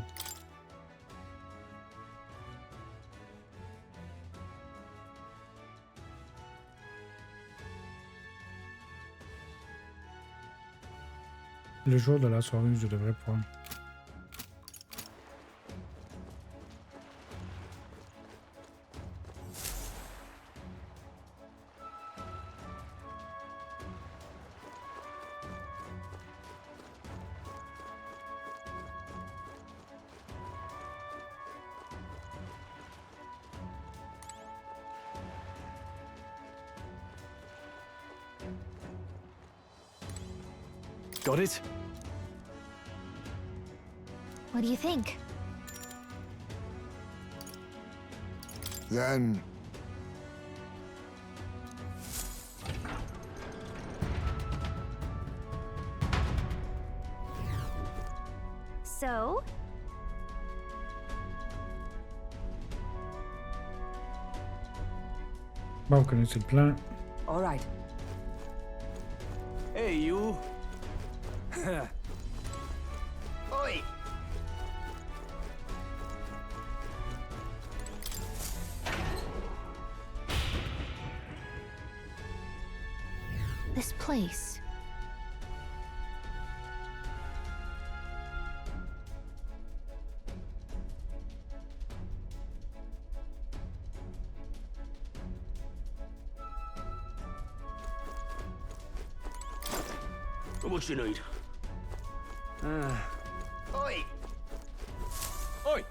Le jour de la soirée, je devrais pouvoir. Got it? What do you think? Then... So? Bon, vous connaissez le plan. All right. Hey, you. Oi! This place. What you need? Oi! Oi!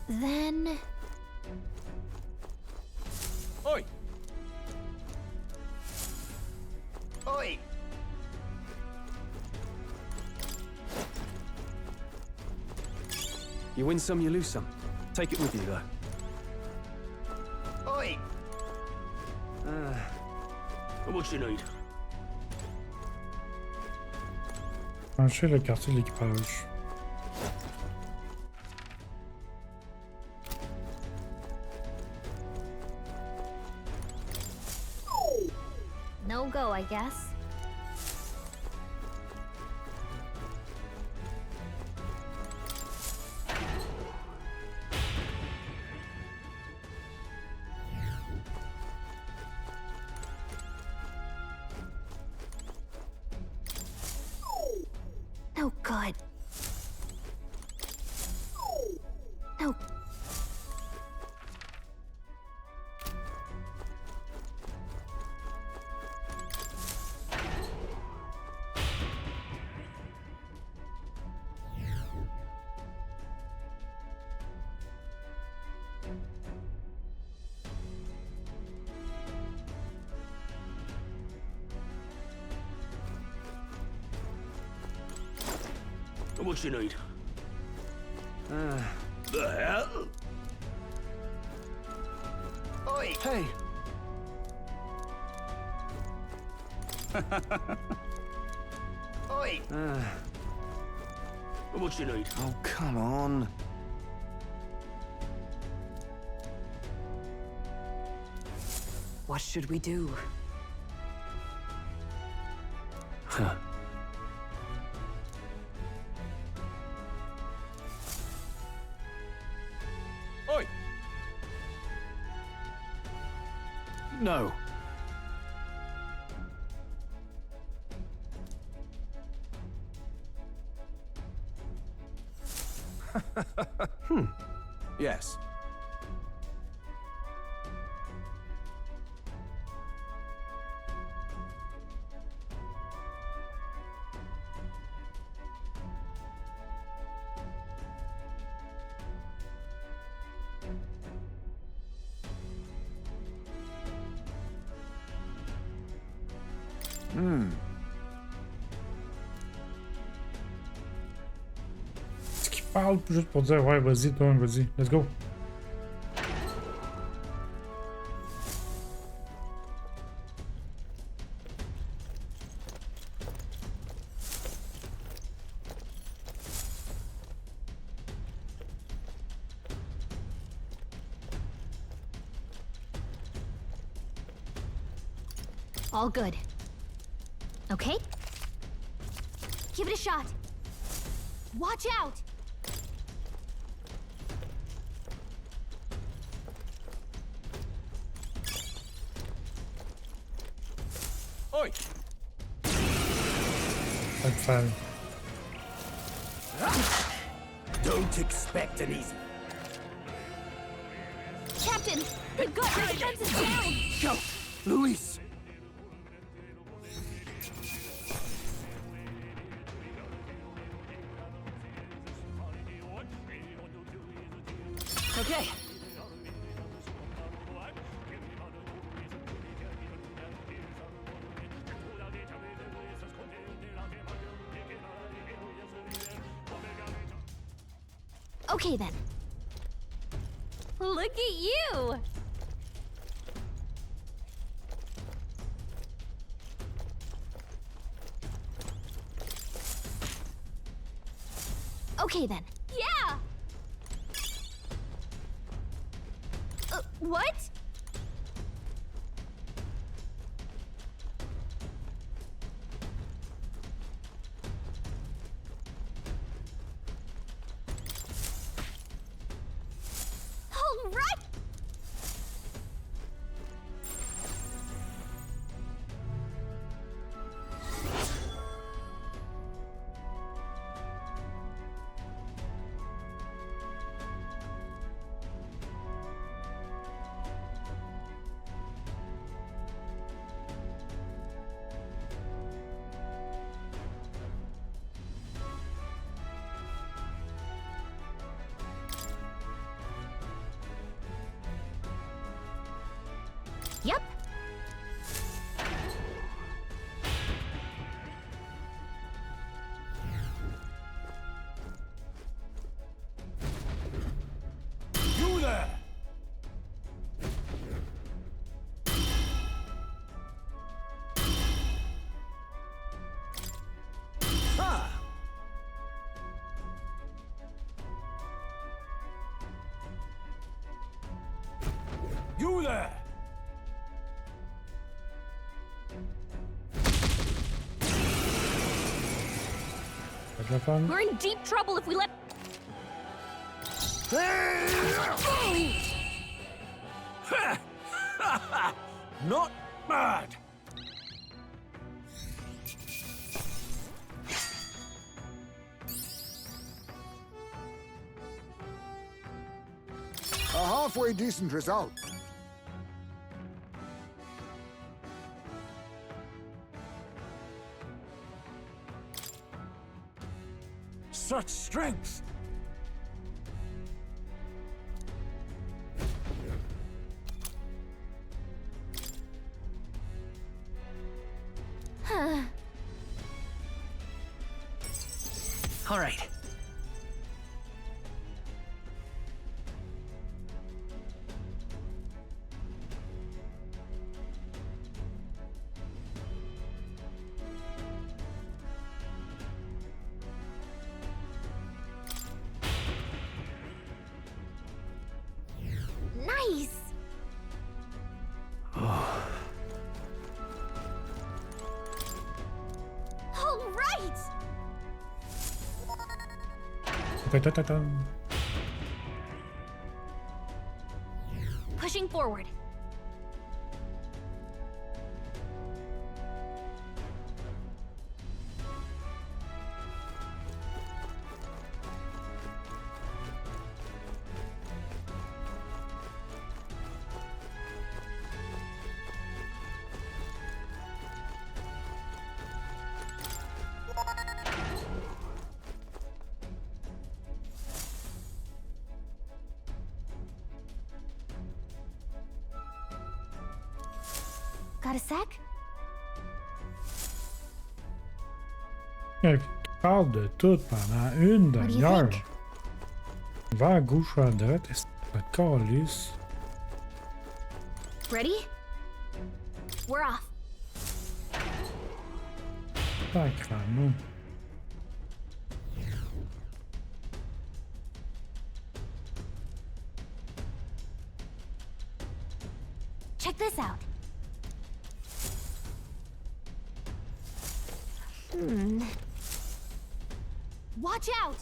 Then... Oi! Oi! You win some, you lose some. Take it with you, though. Oi! What you need? Changer le quartier de l'équipage. No go, I guess. No good. No. What you need? The hell? Oi! Hey! Oi! What you need? Oh, come on. What should we do? Huh. Oi! No. Yes. Est-ce qu'il parle juste pour dire ouais, vas-y, toi, vas-y, let's go. All good. Okay? Give it a shot. Watch out! Oi! Like fire. Don't expect an easy. Captain, they've got their defenses down! Go! Luis! Okay. Okay then. Look at you! Okay then. Yeah! What? All right! Yep. You there! Ha! You there! We're in deep trouble if we let... Not bad! A halfway decent result. Such strength! All right. Pushing forward. Got a sec? Elle parle de tout pendant une demi-heure. Va à gauche ou à droite, est-ce que ça calisse? Ready? We're off. Sacrément. Check this out. Watch out!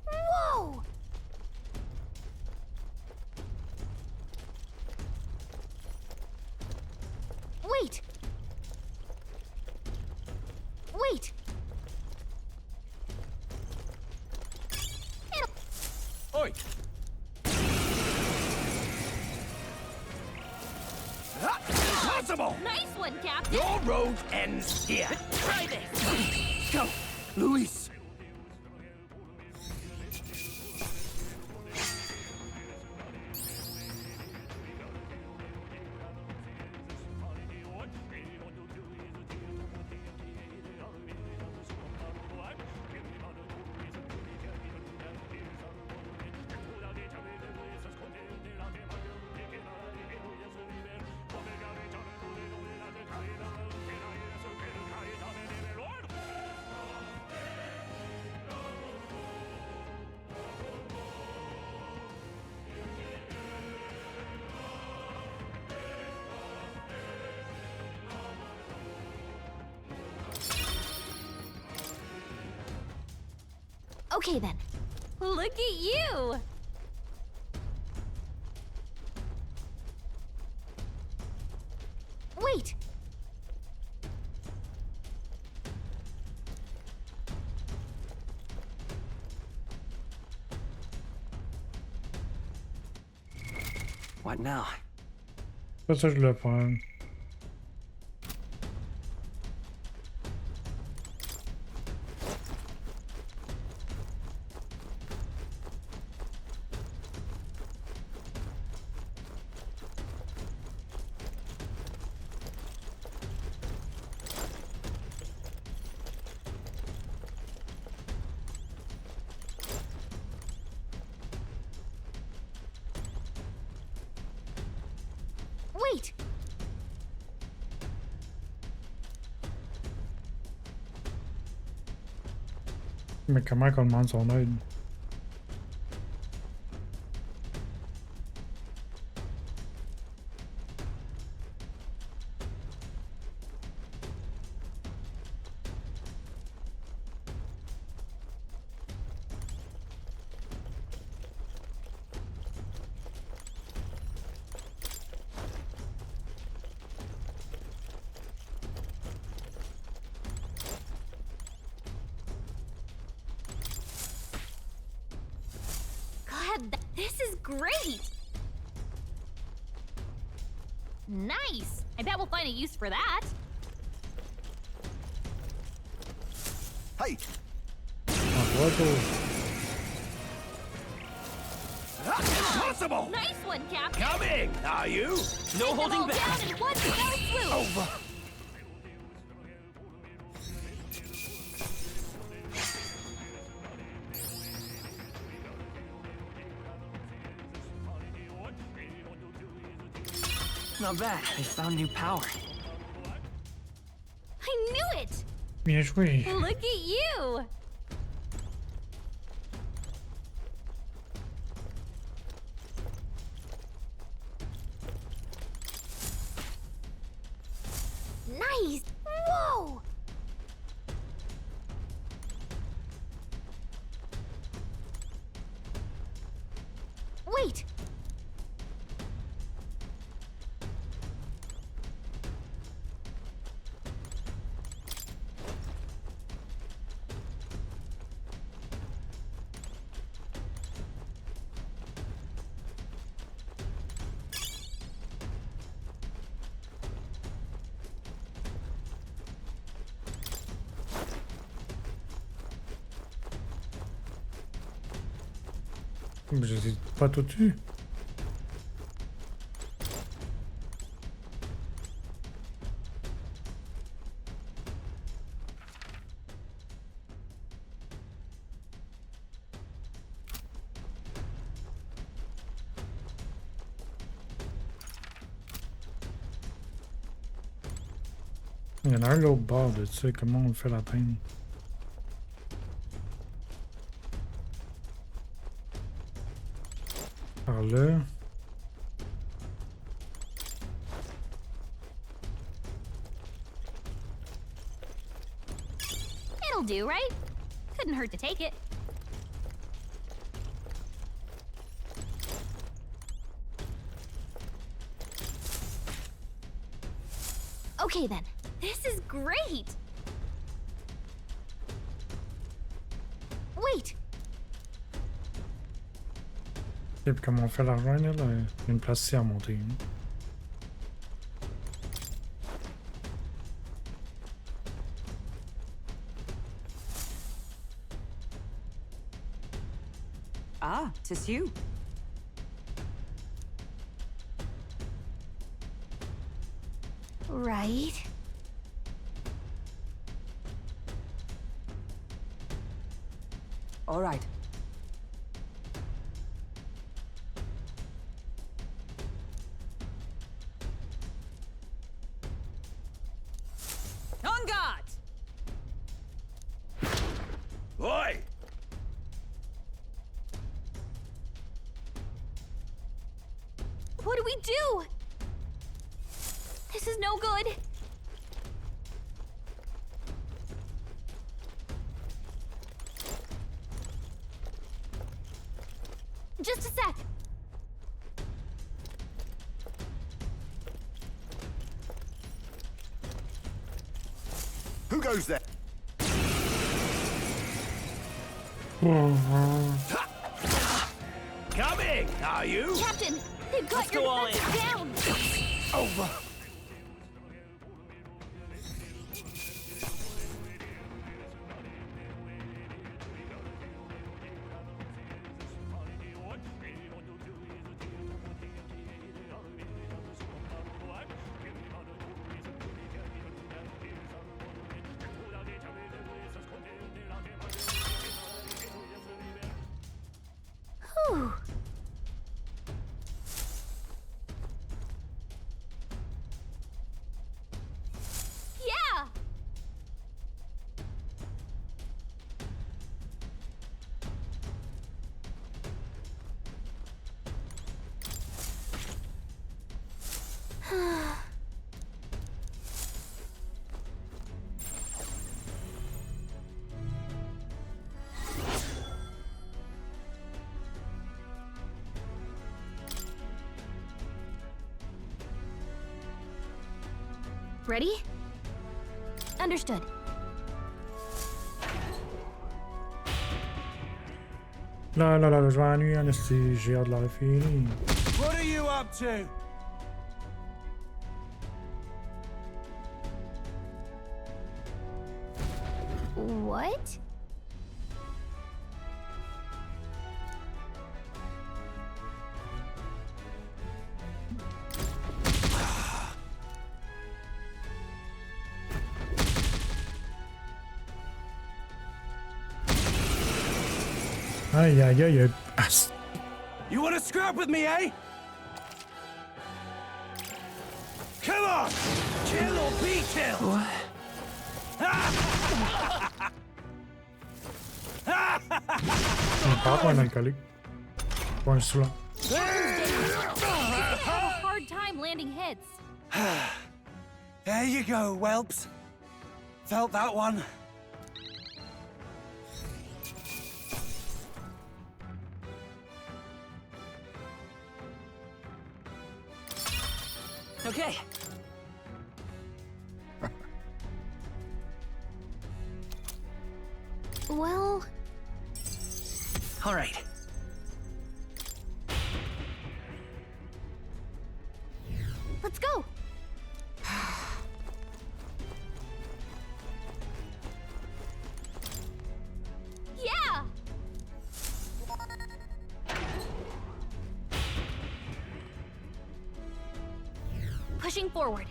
Whoa! Wait! Wait! Oi! Impossible! Nice one, Captain! Your road ends here. Try this! Go, Luis. Okay then. Look at you! Wait! What now? Ça, je le prends. Wait! Mais comment qu'on demande son aide? This is great! Nice! I bet we'll find a use for that. Hey! Impossible! Nice one, Captain! Coming, are you? No holding back! Down in one fell swoop! Over! Not bad. I found new power. I knew it! Bien joué. Look at you! Nice! Whoa! Wait! Je sais pas tout dessus. Il y en a un l'autre bord de ça, comment on le fait l'atteindre? Par là. It'll do, right? Couldn't hurt to take it. Okay then, this is great! Wait! Et puis comment on fait la rejoindre là? Il y a une place ici à monter. Hein. Ah, 'tis you. Right. All right. On guard! Oi! What do we do? This is no good. Just a sec. Who goes there? Coming, are you? Captain, they've got Let's your go all defenses down. Over. Whew. Yeah! Ready? Understood. Là, là, là, je vais ennuyer, Anastie, j'ai hâte de la finir. What are you up to? What? Aïe, aïe, aïe, ah, You want to scrap with me, eh? on! Kill or be killed! What? On part pour un alcoolique. Pour un saoulant. Have a hard time landing hits. There you go, whelps. Felt that one. Okay. Well... All right. Let's go! Yeah! Pushing forward.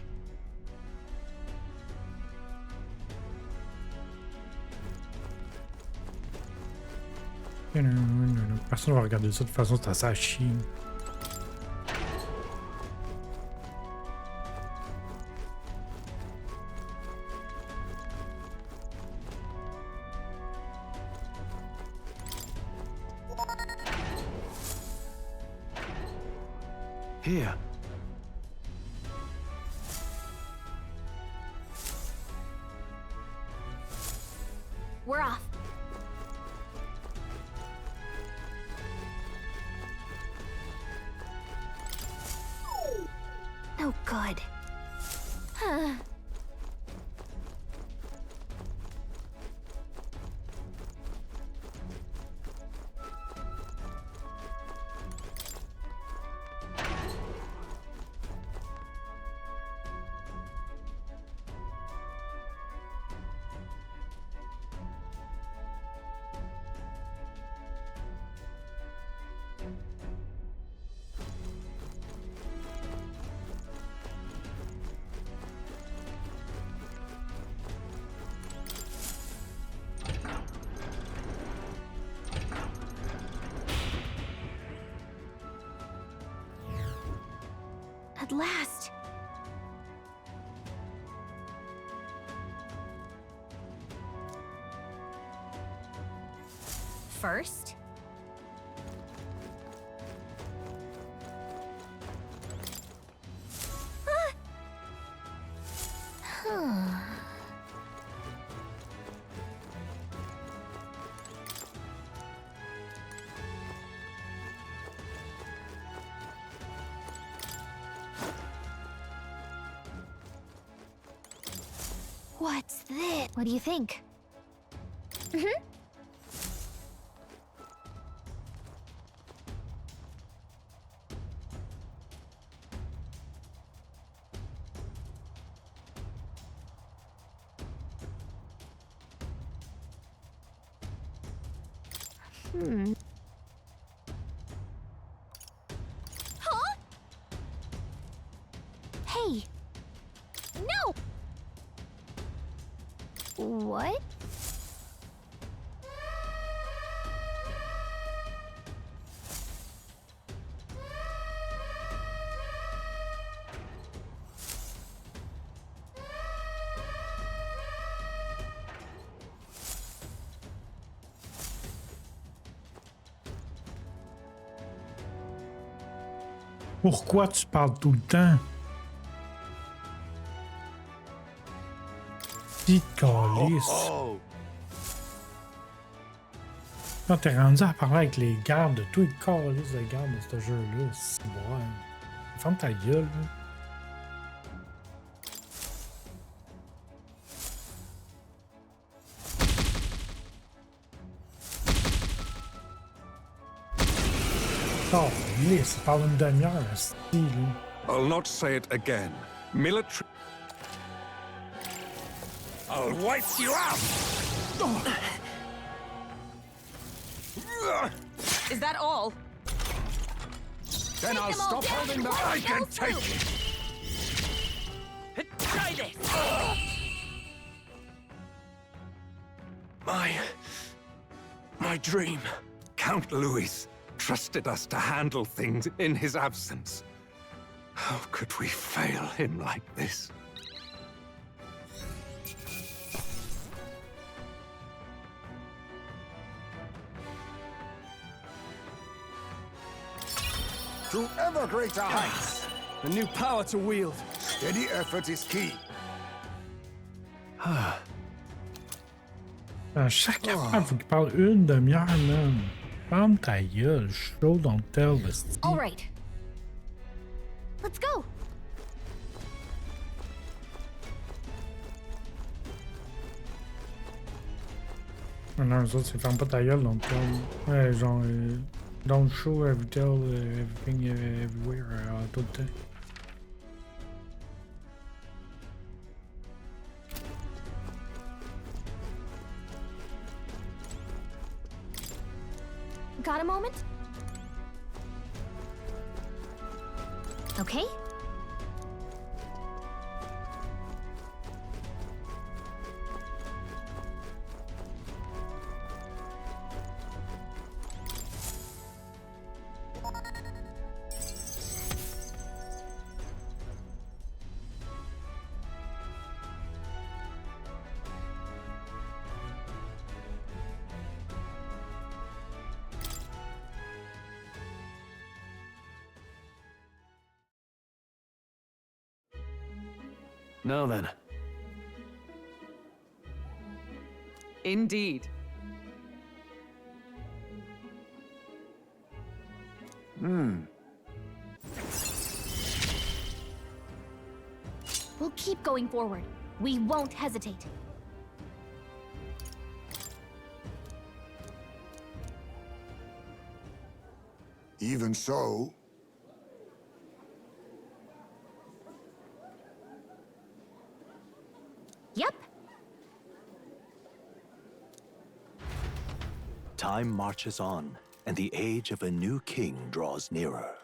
Personne va regarder ça de toute façon, c'est assez à chier. Here. We're off. No good. Huh. At last! First... Huh. What's this? What do you think? Huh? Hey! No! What? Pourquoi tu parles tout le temps? Petite calice. Quand t'es rendu à parler avec les gardes de tous les calices de gardes de ce jeu-là, c'est bon. Ferme ta gueule. Là. Oh, lisse, ça parle une demi-heure, style. I'll not say it again. Military... I'll wipe you out! Is that all? Then I'll stop holding back. I can take it! Try this! My dream. Count Louis trusted us to handle things in his absence. How could we fail him like this? To ever greater heights! A new power to wield. Steady effort is key. Chaque affaire, faut qu'il parle une demi-heure, man. Ferme ta gueule, je suis chaud dans le tel, le style. All right. Let's go. Non, eux autres, c'est ferme pas ta gueule dans le tel. Ouais, genre, don't show every tell, everything, everywhere, tout le temps. Got a moment? Okay. Now then. Indeed. We'll keep going forward. We won't hesitate. Even so, Yep. Time marches on, and the age of a new king draws nearer.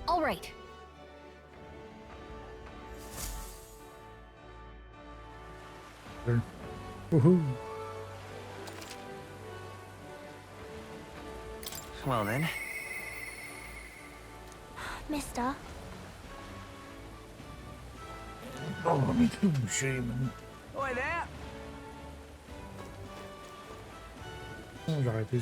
All right. Woohoo! Well then. Mister. Oh, me too, Shaman. Oi there! J'aurais été